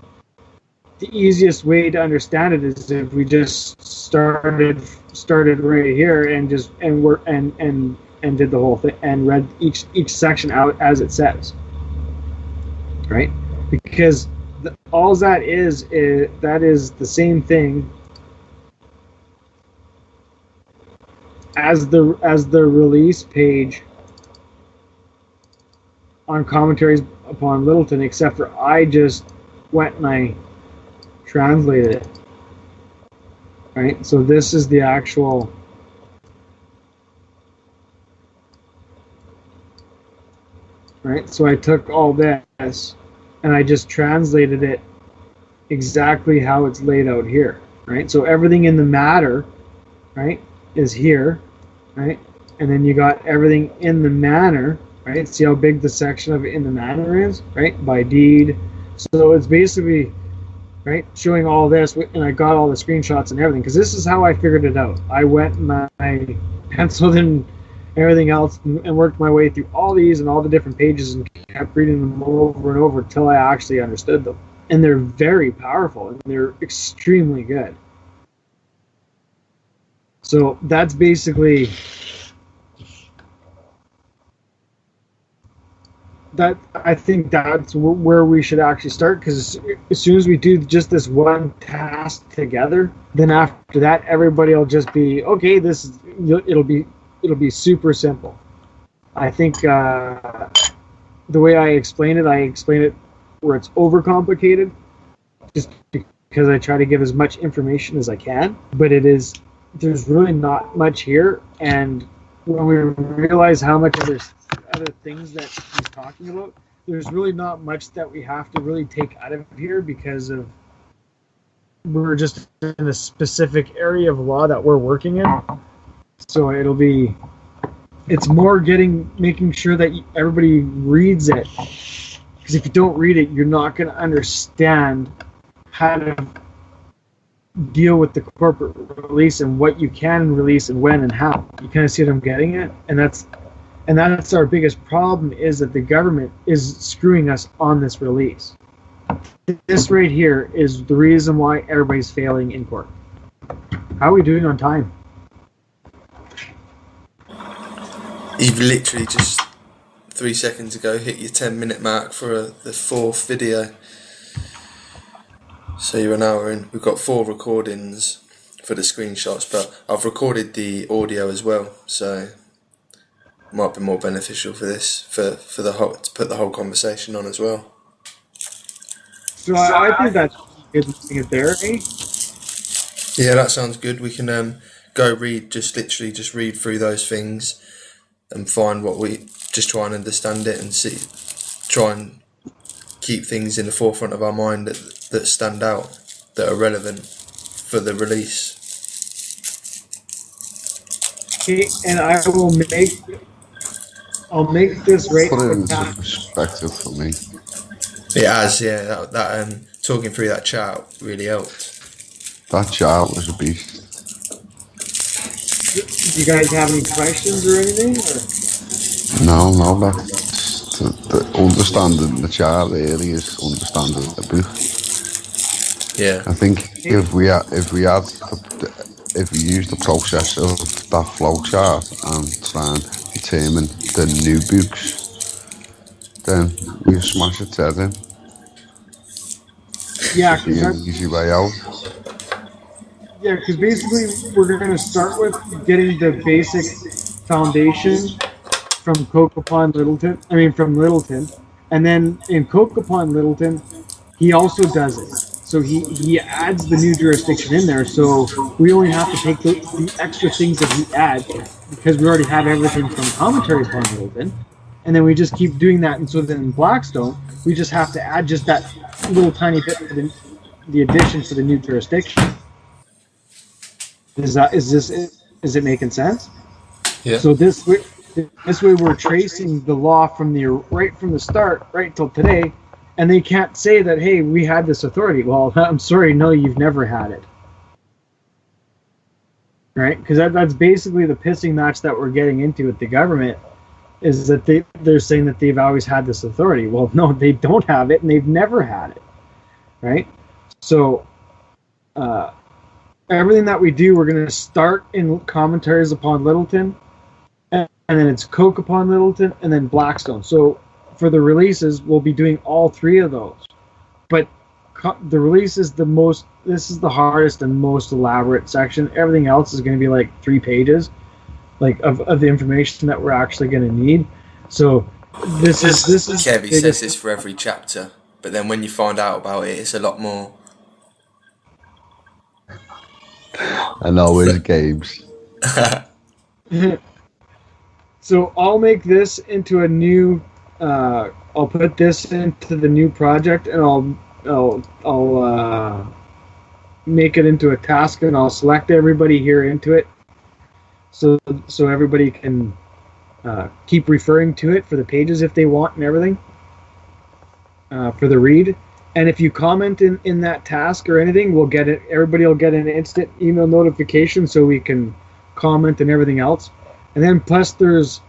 the easiest way to understand it is if we just started right here and just and did the whole thing and read each section out as it says, right? Because all that is that is the same thing as the release page on commentaries upon Littleton, except for I just went and I translated it, right? So this is the actual right. So I took all this and I just translated it exactly how it's laid out here, right? So everything in the matter, right, is here, right? And then you got everything in the manner, right? See how big the section of it in the manner is, right? By deed. So it's basically, right, showing all this, and I got all the screenshots and everything, because this is how I figured it out. I went and I penciled in everything else and worked my way through all these and all the different pages and kept reading them over and over until I actually understood them. And they're very powerful and they're extremely good. So that's basically that. I think that's where we should actually start, because as soon as we do just this one task together, then after that everybody will just be okay. It'll be super simple. I think the way I explain it where it's overcomplicated, just because I try to give as much information as I can. But there's really not much here, and when we realize how much other things that he's talking about, there's really not much that we have to really take out of here, because of we're just in a specific area of law that we're working in. So it's more making sure that everybody reads it, because if you don't read it, you're not going to understand how to deal with the corporate release and what you can release and when and how. You kind of see what I'm getting at? And that's our biggest problem, is that the government is screwing us on this release. This right here is the reason why everybody's failing in court. How are we doing on time? You've literally just 3 seconds ago hit your 10-minute mark for the fourth video. So you're an hour in. We've got 4 recordings for the screenshots, but I've recorded the audio as well, so it might be more beneficial for this, for to put the whole conversation on as well. So I think that's good thing it there, eh? Yeah, that sounds good. We can go literally read through those things and find what we just try and understand it and try and keep things in the forefront of our mind that stand out, that are relevant for the release. Okay, and I'll make this right. Put it into perspective for me. It has, yeah. That talking through that chart really helped. That chart was a beast. Do you guys have any questions or anything? Or? No, that's the understanding the chart really is understanding the book. Yeah. I think if we use the process of that flow chart and try and determine the new books, then we smash it dead in. Yeah, be an easy way out. Yeah, because basically we're going to start with getting the basic foundation from from Littleton, and then in Upon Littleton, he also does it. So he adds the new jurisdiction in there. So we only have to take the extra things that he adds, because we already have everything from Commentary upon Littleton, and then we just keep doing that. And so then in Blackstone, we just have to add just that little tiny bit for the addition for the new jurisdiction. Is it making sense? Yeah. So this way we're tracing the law from the start right till today, and they can't say that, hey, we had this authority. Well, I'm sorry, no, you've never had it. Right? Because that's basically the pissing match that we're getting into with the government, is that they're saying that they've always had this authority. Well, no, they don't have it, and they've never had it, right? So everything that we do, we're going to start in commentaries upon Littleton, and then it's Coke upon Littleton, and then Blackstone. So for the releases, we'll be doing all three of those. But the release is this is the hardest and most elaborate section. Everything else is going to be like 3 pages, like of the information that we're actually going to need. So this is Kevy says this for every chapter, but then when you find out about it, it's a lot more. And always games. So I'll make this into a new. I'll put this into the new project, and I'll make it into a task, and I'll select everybody here into it, so everybody can keep referring to it for the pages if they want and everything for the read. And if you comment in that task or anything, we'll get it. Everybody will get an instant email notification, so we can comment and everything else. And then plus there's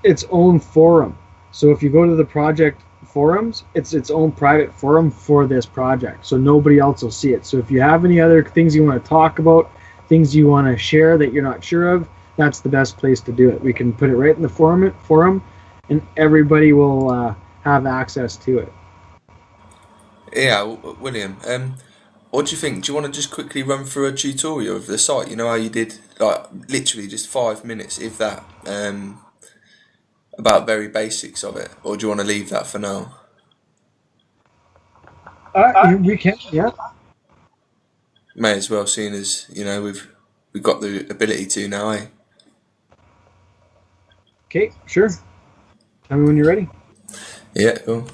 its own forum. So if you go to the project forums, it's its own private forum for this project, so nobody else will see it. So if you have any other things you want to talk about, things you want to share that you're not sure of, that's the best place to do it. We can put it right in the forum, and everybody will have access to it. Yeah, William, what do you think? Do you want to just quickly run through a tutorial of the site? You know how you did, like, literally just 5 minutes, if that, about very basics of it? Or do you want to leave that for now? We can, yeah. May as well, seeing as, you know, we've got the ability to now, eh? Okay, sure. Tell me when you're ready. Yeah, cool.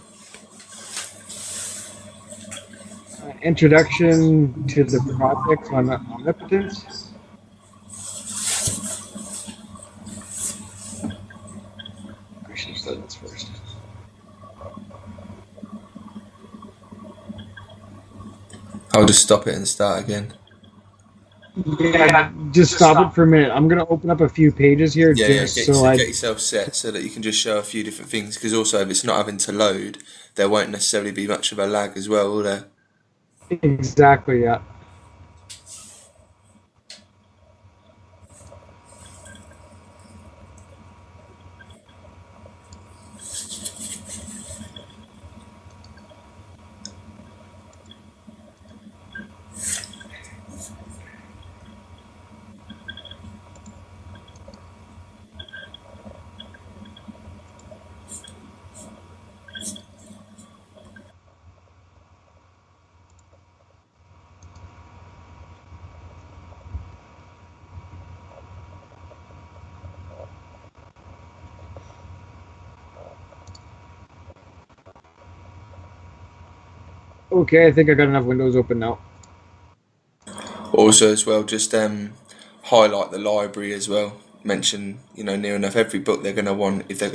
Introduction to the project on omnipotence. I should have said this first. I'll just stop it and start again. Yeah, just stop it for a minute. I'm going to open up a few pages here. Yeah, get yourself set so that you can just show a few different things, because also if it's not having to load, there won't necessarily be much of a lag as well, will there? Exactly, yeah. Okay, I think I got enough windows open now. Also, as well, just highlight the library as well. Mention, you know, near enough every book they're going to want if they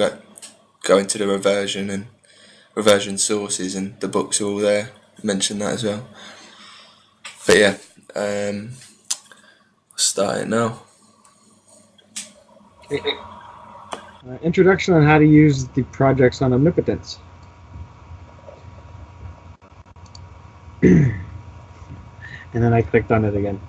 go into the reversion and reversion sources, and the books are all there. Mention that as well. But yeah, start it now. Introduction on how to use the projects on omnipotence. And then I clicked on it again.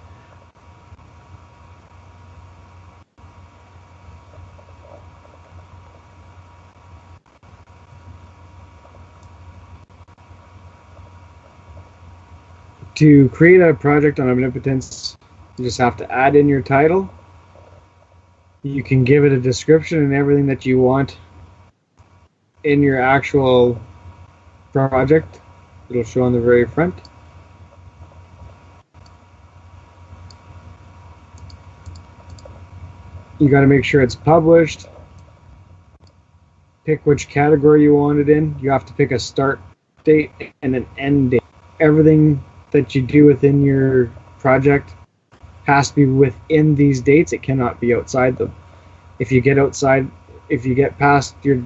To create a project on omnipotence, you just have to add in your title. You can give it a description and everything that you want in your actual project. It'll show on the very front. You got to make sure it's published. Pick which category you want it in. You have to pick a start date and an end date. Everything that you do within your project has to be within these dates. It cannot be outside them. If you get past your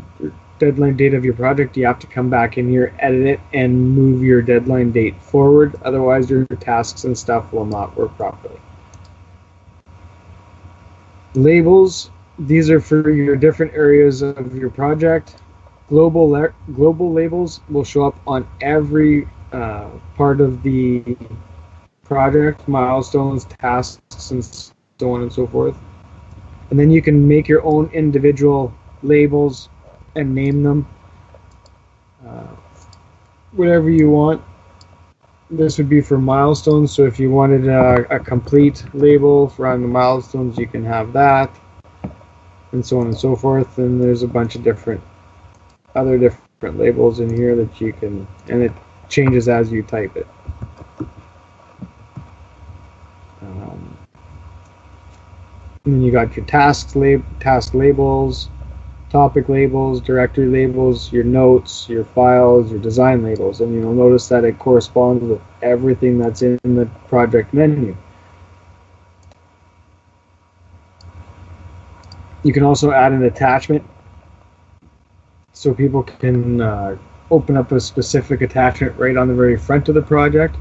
deadline date of your project, you have to come back in here, edit it, and move your deadline date forward. Otherwise, your tasks and stuff will not work properly. Labels, these are for your different areas of your project. Global labels will show up on every part of the project, milestones, tasks, and so on and so forth. And then you can make your own individual labels and name them whatever you want. This would be for milestones, so if you wanted a complete label for on the milestones, you can have that, and so on and so forth. And there's a bunch of other different labels in here that you can, and it changes as you type it. And then you got your task labels, topic labels, directory labels, your notes, your files, your design labels, and you'll notice that it corresponds with everything that's in the project menu. You can also add an attachment so people can open up a specific attachment right on the very front of the project.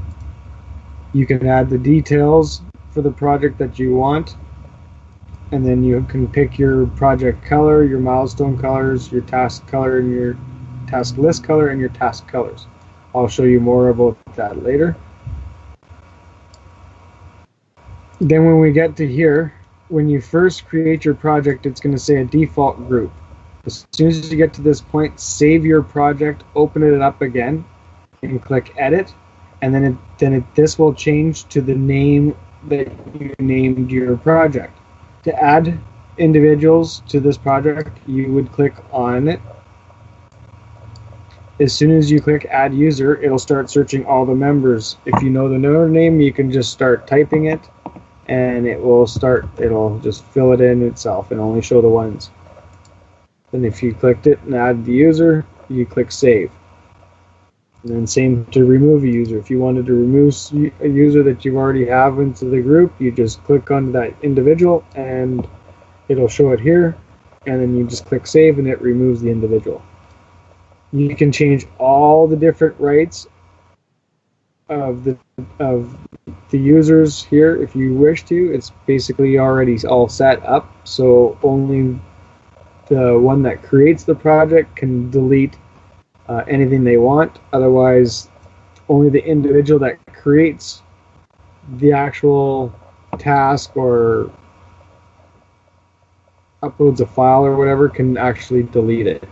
You can add the details for the project that you want, and then you can pick your project color, your milestone colors, your task color, and your task list color, and your task colors. I'll show you more about that later. Then when we get to here, when you first create your project, it's going to say a default group. As soon as you get to this point, save your project, open it up again, and click edit, and then this will change to the name that you named your project. To add individuals to this project, you would click on it. As soon as you click add user, it'll start searching all the members. If you know the name, you can just start typing it, and it'll just fill it in itself and only show the ones. Then if you clicked it and add the user, you click save. And then same to remove a user. If you wanted to remove a user that you already have into the group, you just click on that individual and it'll show it here, and then you just click save and it removes the individual. You can change all the different rights of the users here if you wish to. It's basically already all set up, so only the one that creates the project can delete anything they want. Otherwise, only the individual that creates the actual task or uploads a file or whatever can actually delete it.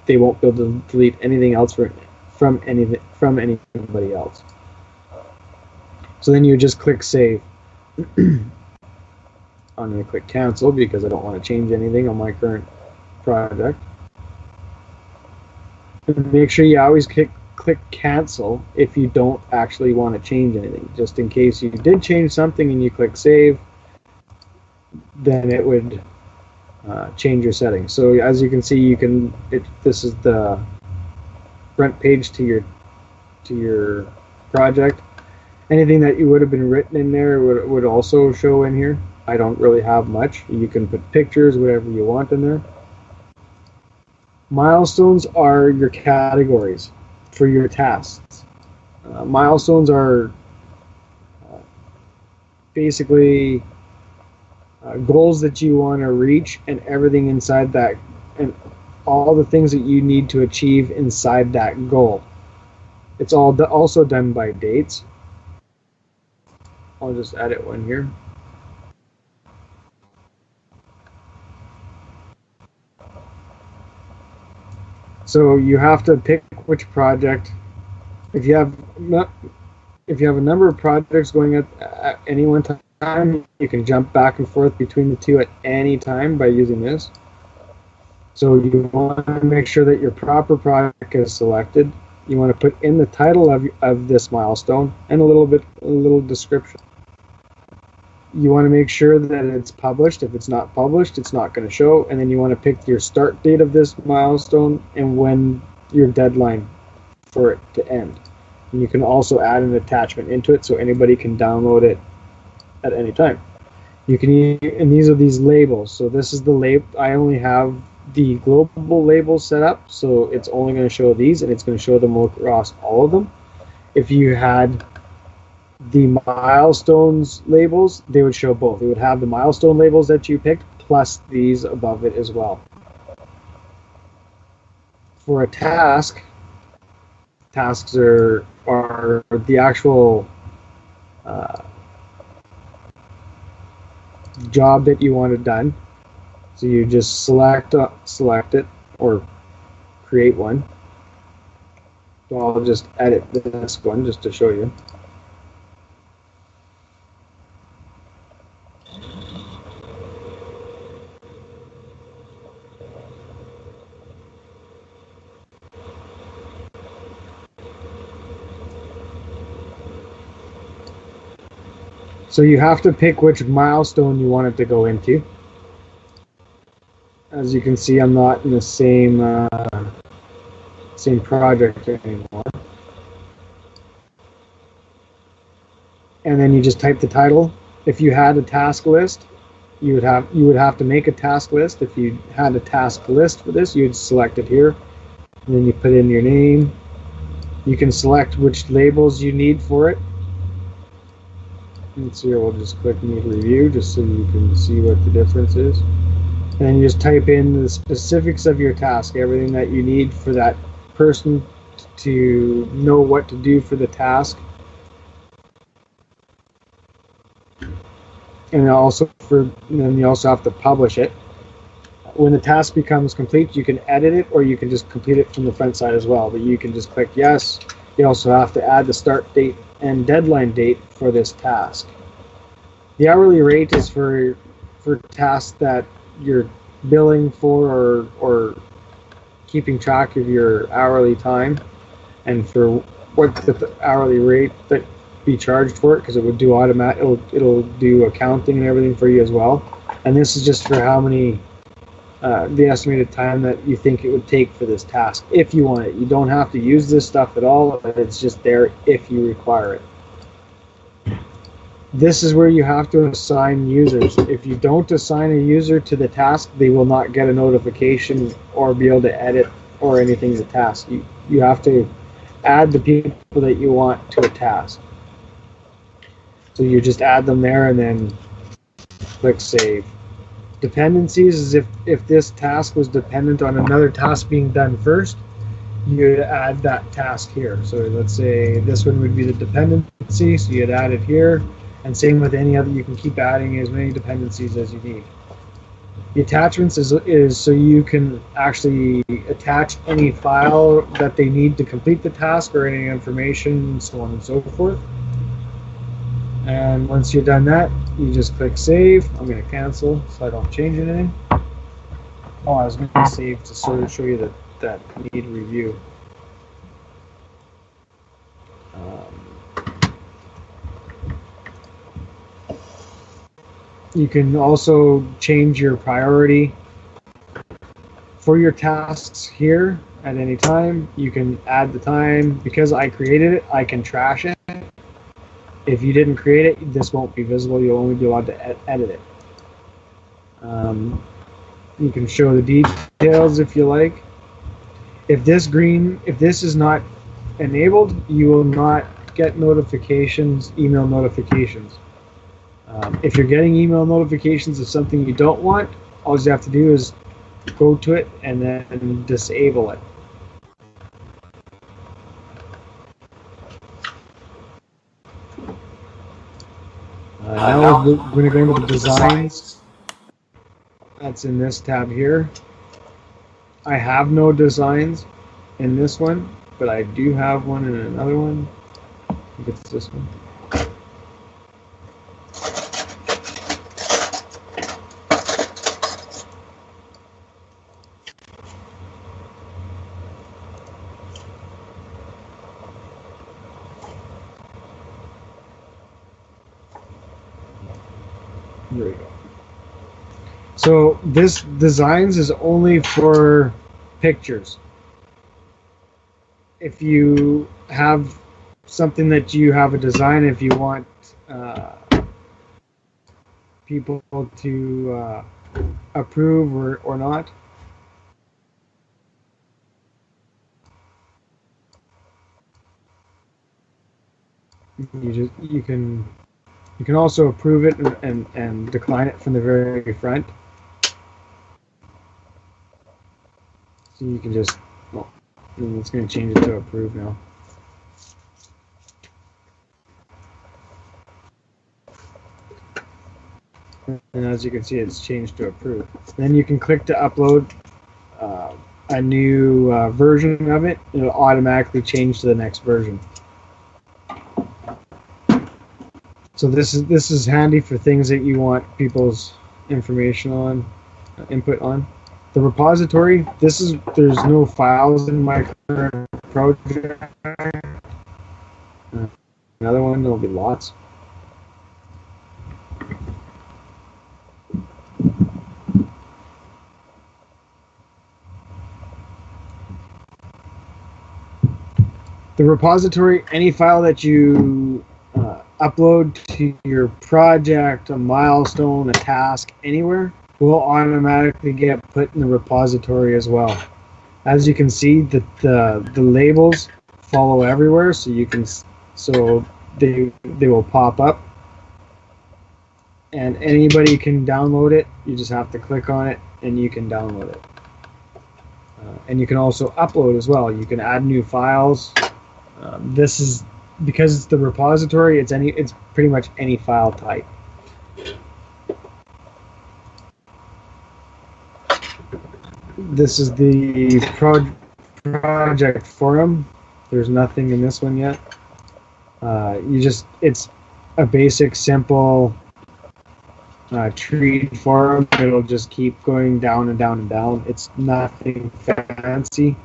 They won't be able to delete anything else from anybody else. So then you just click save. I'm going to click cancel because I don't want to change anything on my current project. And make sure you always click cancel if you don't actually want to change anything. Just in case you did change something and you click save, then it would change your settings. So as you can see, this is the front page to your project. Anything that you would have been written in there would also show in here. I don't really have much. You can put pictures, whatever you want in there. Milestones are your categories for your tasks. Milestones are basically goals that you want to reach, and everything inside that, and all the things that you need to achieve inside that goal. It's all also done by dates. I'll just edit one here. So you have to pick which project. If you have a number of projects going at any one time, you can jump back and forth between the two at any time by using this. So you want to make sure that your proper project is selected. You want to put in the title of this milestone and a little description. You want to make sure that it's published. If it's not published, it's not going to show. And then you want to pick your start date of this milestone and when your deadline for it to end. And you can also add an attachment into it so anybody can download it at any time. You can, and these are these labels. So this is the label. I only have the global labels set up, so it's only going to show these, and it's going to show them across all of them. If you had the milestones labels, they would show both. It would have the milestone labels that you picked plus these above it as well. For a task, tasks are the actual job that you want it done. So you just select it or create one. So I'll just edit this one just to show you. So you have to pick which milestone you want it to go into. As you can see, I'm not in the same project anymore. And then you just type the title. If you had a task list, you would have to make a task list. If you had a task list for this, you'd select it here, and then you put in your name. You can select which labels you need for it. And so here we'll just click Need Review just so you can see what the difference is. And then you just type in the specifics of your task, everything that you need for that person to know what to do for the task. And then you also have to publish it. When the task becomes complete, you can edit it, or you can just complete it from the front side as well. But you can just click yes. You also have to add the start date and deadline date for this task. The hourly rate is for tasks that you're billing for or keeping track of your hourly time, and for what the hourly rate that be charged for it, because it would do it'll do accounting and everything for you as well. And this is just for how many the estimated time that you think it would take for this task. If you want it, you don't have to use this stuff at all. It's just there if you require it. This is where you have to assign users. If you don't assign a user to the task, they will not get a notification or be able to edit or anything to the task. You have to add the people that you want to a task. So you just add them there and then click Save. Dependencies is if this task was dependent on another task being done first, you'd add that task here. So let's say this one would be the dependency, so you'd add it here. And same with any other, you can keep adding as many dependencies as you need. The attachments is so you can actually attach any file that they need to complete the task or any information, so on and so forth. And once you're done that, you just click Save. I'm going to cancel so I don't change anything. Oh, I was going to save to sort of show you that Need Review. You can also change your priority for your tasks here at any time. You can add the time. Because I created it, I can trash it. If you didn't create it, this won't be visible. You'll only be allowed to edit it. You can show the details if you like. If this is not enabled, you will not get notifications, email notifications. If you're getting email notifications of something you don't want, all you have to do is go to it and then disable it. Now we're going to go into the designs. That's in this tab here. I have no designs in this one, but I do have one in another one. I think it's this one. There we go. So this designs is only for pictures. If you have something that you have a design, if you want people to approve or not, you can also approve it and decline it from the very front. So you can just, well, it's going to change it to approve now. And as you can see, it's changed to approve. Then you can click to upload a new version of it. It'll automatically change to the next version. So this is handy for things that you want people's information on, input on. The repository, there's no files in my current project. Another one, there'll be lots. The repository, any file that you upload to your project, a milestone, a task, anywhere, will automatically get put in the repository as well. As you can see, the labels follow everywhere, so they will pop up, and anybody can download it. You just have to click on it, and you can download it. And you can also upload as well. You can add new files. This is because it's the repository. It's pretty much any file type. This is the project forum. There's nothing in this one yet. It's a basic, simple tree forum. It'll just keep going down and down and down. It's nothing fancy.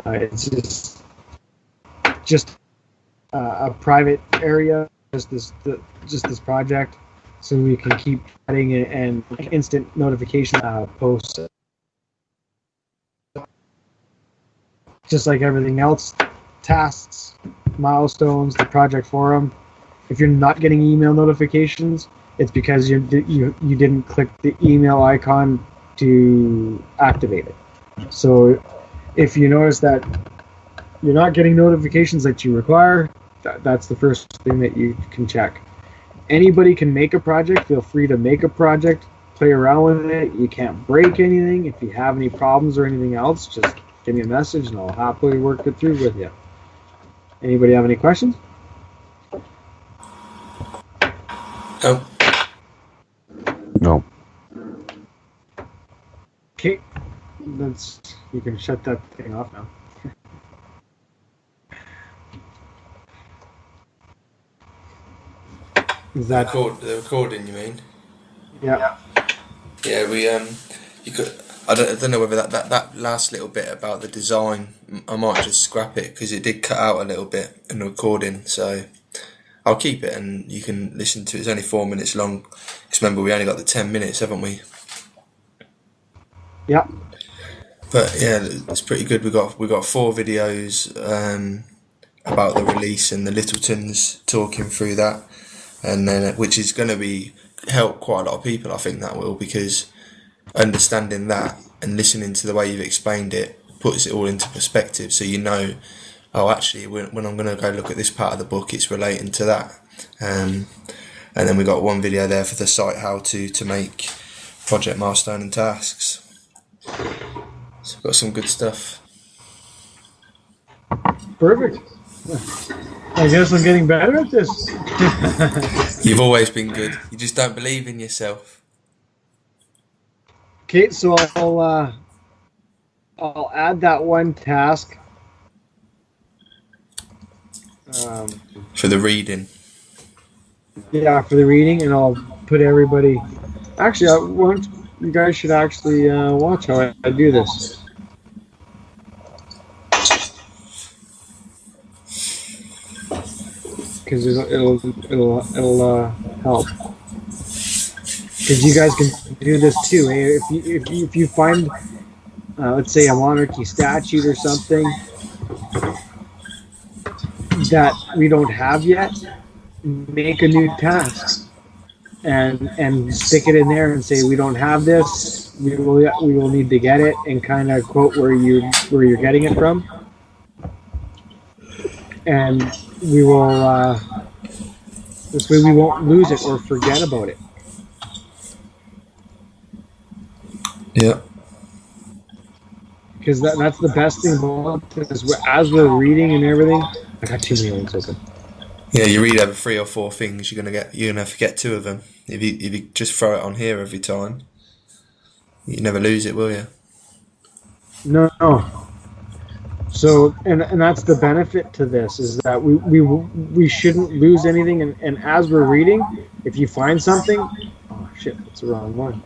It's just a private area, just this project, so we can keep adding it and instant notification posts. Just like everything else, tasks, milestones, the project forum. If you're not getting email notifications, it's because you didn't click the email icon to activate it. So if you notice that you're not getting notifications that you require, that's the first thing that you can check. Anybody can make a project. Feel free to make a project, play around with it. You can't break anything. If you have any problems or anything else, just give me a message and I'll happily work it through with you. Anybody have any questions? No. Okay, you can shut that thing off now. Is that the recording? You mean? Yeah. Yeah, you could. I don't know whether that last little bit about the design, I might just scrap it because it did cut out a little bit in the recording. So I'll keep it and you can listen to it. It's only 4 minutes long. Because remember, we only got the 10 minutes, haven't we? Yeah. But yeah, it's pretty good. We got 4 videos about the release and the Littletons talking through that, and then which is going to help quite a lot of people. I think that will, because understanding that and listening to the way you've explained it puts it all into perspective. So you know, oh, actually, when I'm going to go look at this part of the book, it's relating to that. And then we got 1 video there for the site how to make project milestone and tasks. So we've got some good stuff. Perfect. I guess I'm getting better at this. You've always been good. You just don't believe in yourself. Okay, so I'll add that one task. For the reading. Yeah, for the reading, and I'll put everybody. Actually, you guys should actually watch how I do this. Because it'll help. Because you guys can do this too. Eh? If you find, let's say, a monarchy statute or something that we don't have yet, make a new task and stick it in there and say we don't have this. We will need to get it, and kind of quote where you're getting it from, and we will. This way we won't lose it or forget about it. Yeah. because that's the best thing about this. As we're reading and everything, I got too many links open. Yeah, you read over 3 or 4 things, you're gonna forget 2 of them. If you just throw it on here every time, you never lose it, will you? No. So, and that's the benefit to this, is that we shouldn't lose anything. And as we're reading, if you find something, oh shit, that's the wrong one.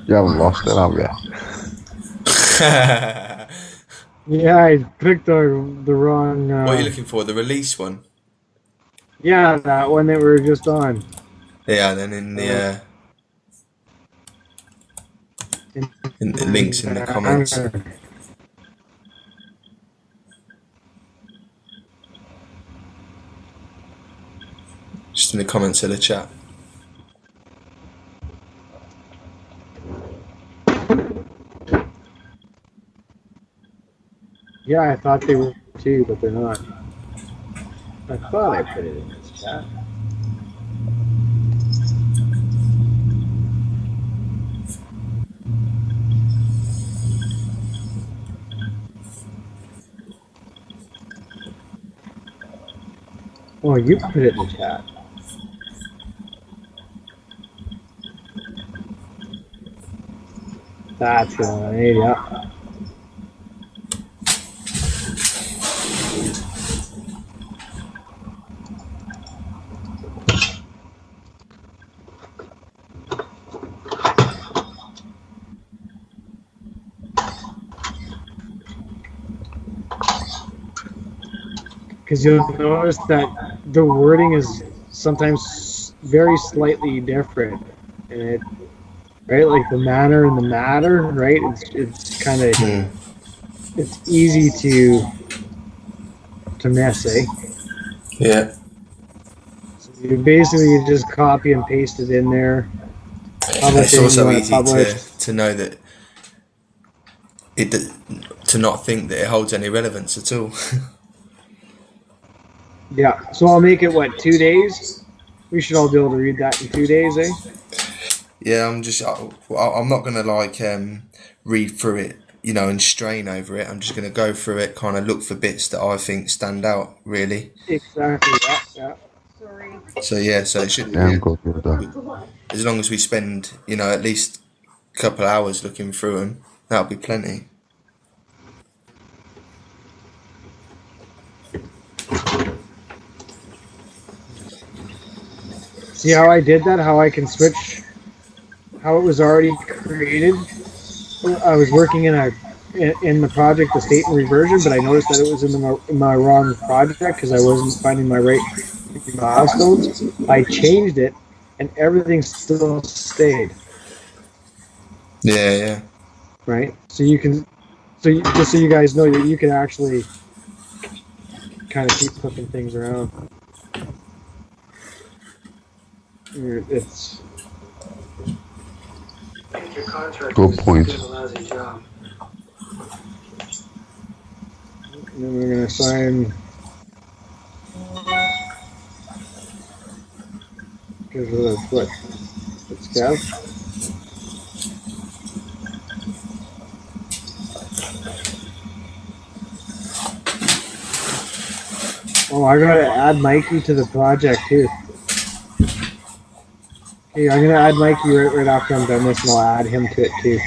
You haven't lost it, have you? Yeah, I clicked the wrong. What are you looking for? The release one? Yeah, that one that we were just on. Yeah, and then in the links in the comments. Just in the comments of the chat. Yeah, I thought they were too, but they're not. I thought I put it in this chat. Oh, you put it in the chat. That's right, yeah. Because you'll notice that the wording is sometimes very slightly different, and it, right, like the manner and the matter, right? It's kind of it's easy to miss, eh? Yeah. So you just copy and paste it in there. It's also easy to know that to not think that it holds any relevance at all. Yeah, so I'll make it, what, 2 days? We should all be able to read that in 2 days, eh? Yeah, I'm not gonna like read through it, and strain over it. I'm just gonna go through it, kind of look for bits that I think stand out, really. Exactly. Yeah. Sorry. So it should. Yeah, I'm good with that. As long as we spend, at least a couple of hours looking through them, that'll be plenty. See how I did that? How I can switch? How it was already created? I was working in the project, the state and reversion, but I noticed that it was in my wrong project because I wasn't finding my right milestones. I changed it, and everything still stayed. Yeah. Right. So you can, just so you guys know, that you can actually kind of keep flipping things around. It's Good point. And then we're going to assign, because of the what? It's Gav. Oh, I got to add Mikey to the project too. Okay, I'm going to add Mikey right after I'm done this, and I'll add him to it too.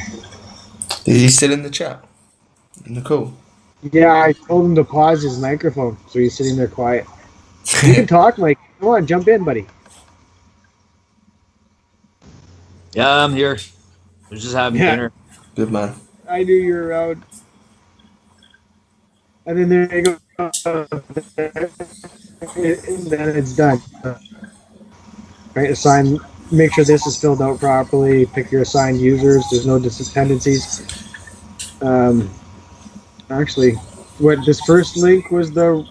Is he still in the chat? In the call? Yeah, I told him to pause his microphone, so he's sitting there quiet. You can talk, Mike. Come on, jump in, buddy. Yeah, I'm here. I was just having dinner. Good man. I knew you were around. And then there you go. And then it's done. Right, assign. Make sure this is filled out properly. Pick your assigned users. There's no dependencies. Actually, what this first link was the.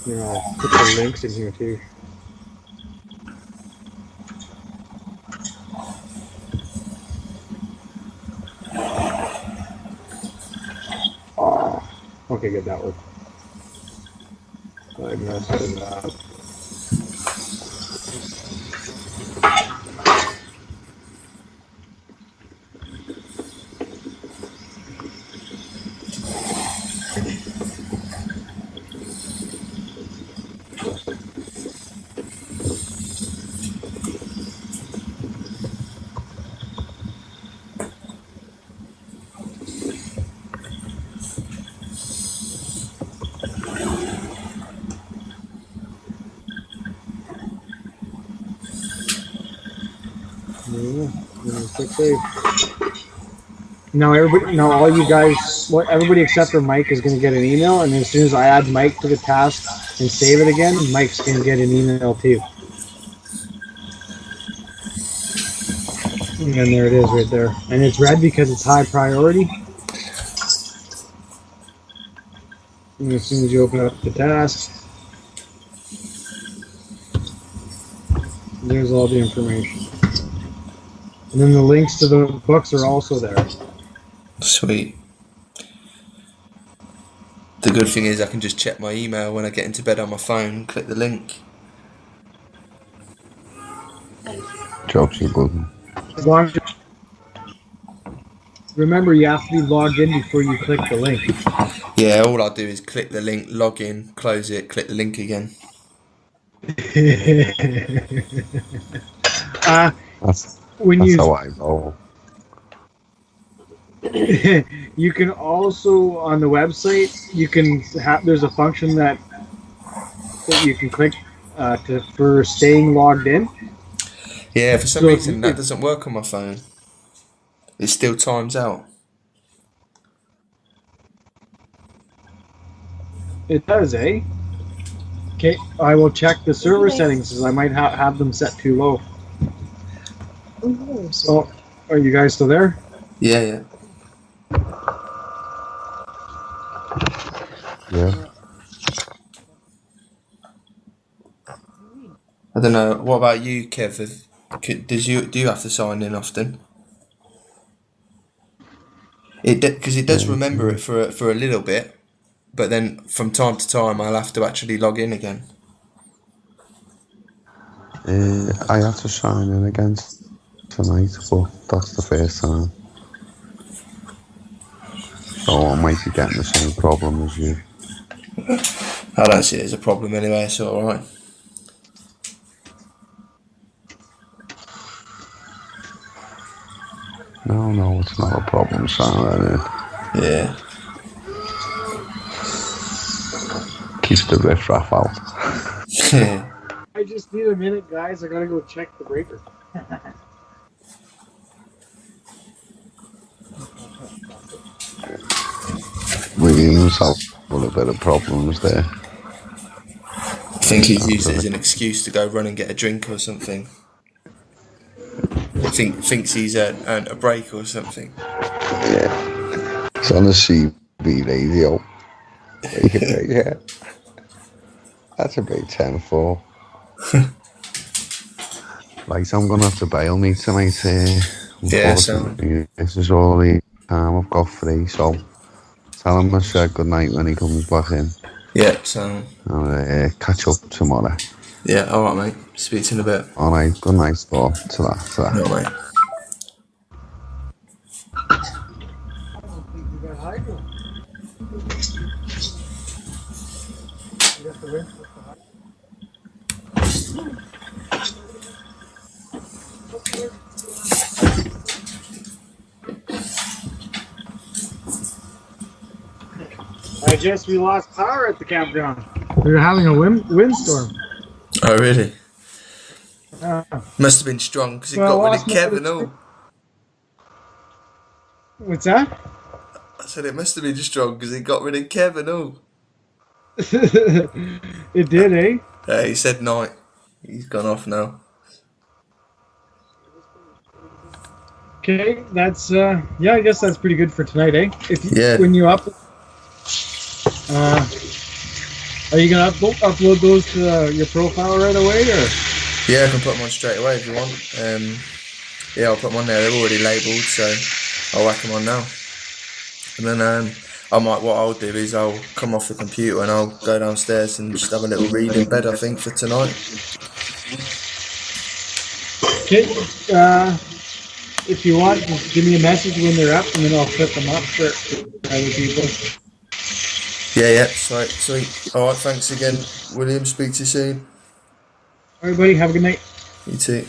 I'll put the links in here too. Okay, good, that worked. I messed it up. Yeah, click save. Now everybody, now all you guys, everybody except for Mike is going to get an email, and as soon as I add Mike to the task and save it again, Mike's going to get an email too. And there it is right there. And it's red because it's high priority. And as soon as you open up the task, there's all the information. And then the links to the books are also there. Sweet. The good thing is I can just check my email when I get into bed on my phone, click the link. Jokes you good. As long as remember, you have to be logged in before you click the link. Yeah, all I do is click the link, log in, close it, click the link again. That's when how I roll. You can also, on the website, you can have, there's a function that you can click for staying logged in. Yeah, for some reason that doesn't work on my phone. It still times out. It does, eh? Okay, I will check the server settings, as I might have them set too low. Oh, are you guys still there? Yeah, yeah. Yeah. I don't know. What about you, Kev? Do you have to sign in often? Because it does remember it for a little bit, but then from time to time I'll have to actually log in again. I have to sign in again tonight, but that's the first time. So I might be getting the same problem as you. I don't see it as a problem anyway, it's alright. No, it's not a problem, Sam. Yeah. Keeps the riffraff out. I just need a minute, guys. I gotta go check the breaker. Williams have a little bit of problems there. I think he used it as an excuse to go run and get a drink or something. Thinks he's earned a break or something. Yeah. It's on the CB radio. Yeah. That's about 10-4. Right, I'm gonna have to bail me tonight. Yeah, so this is all the time I've got free, so tell him I said good night when he comes back in. yeah, so I'll catch up tomorrow. yeah, alright mate. Speak to you in a bit. Alright, good night, Paul. Ta-ra. No, mate. We lost power at the campground. We were having a windstorm. Oh, really? Must have been strong because it got rid of Kevin. What's that? I said it must have been strong because it got rid of Kevin. It did, eh? Yeah, he said night. He's gone off now. Okay, that's yeah. I guess that's pretty good for tonight, eh? Yeah. When you up. Are you gonna upload those to your profile right away, or? Yeah, I can put them on straight away if you want. Yeah, I'll put them on there. They're already labelled, so I'll whack them on now. And then what I'll do is I'll come off the computer and I'll go downstairs and just have a little read in bed, I think, for tonight. Okay. If you want, just give me a message when they're up, and then I'll put them up for other people. Yeah, sweet. All right, thanks again, William. Speak to you soon. All right, buddy. Have a good night. You too.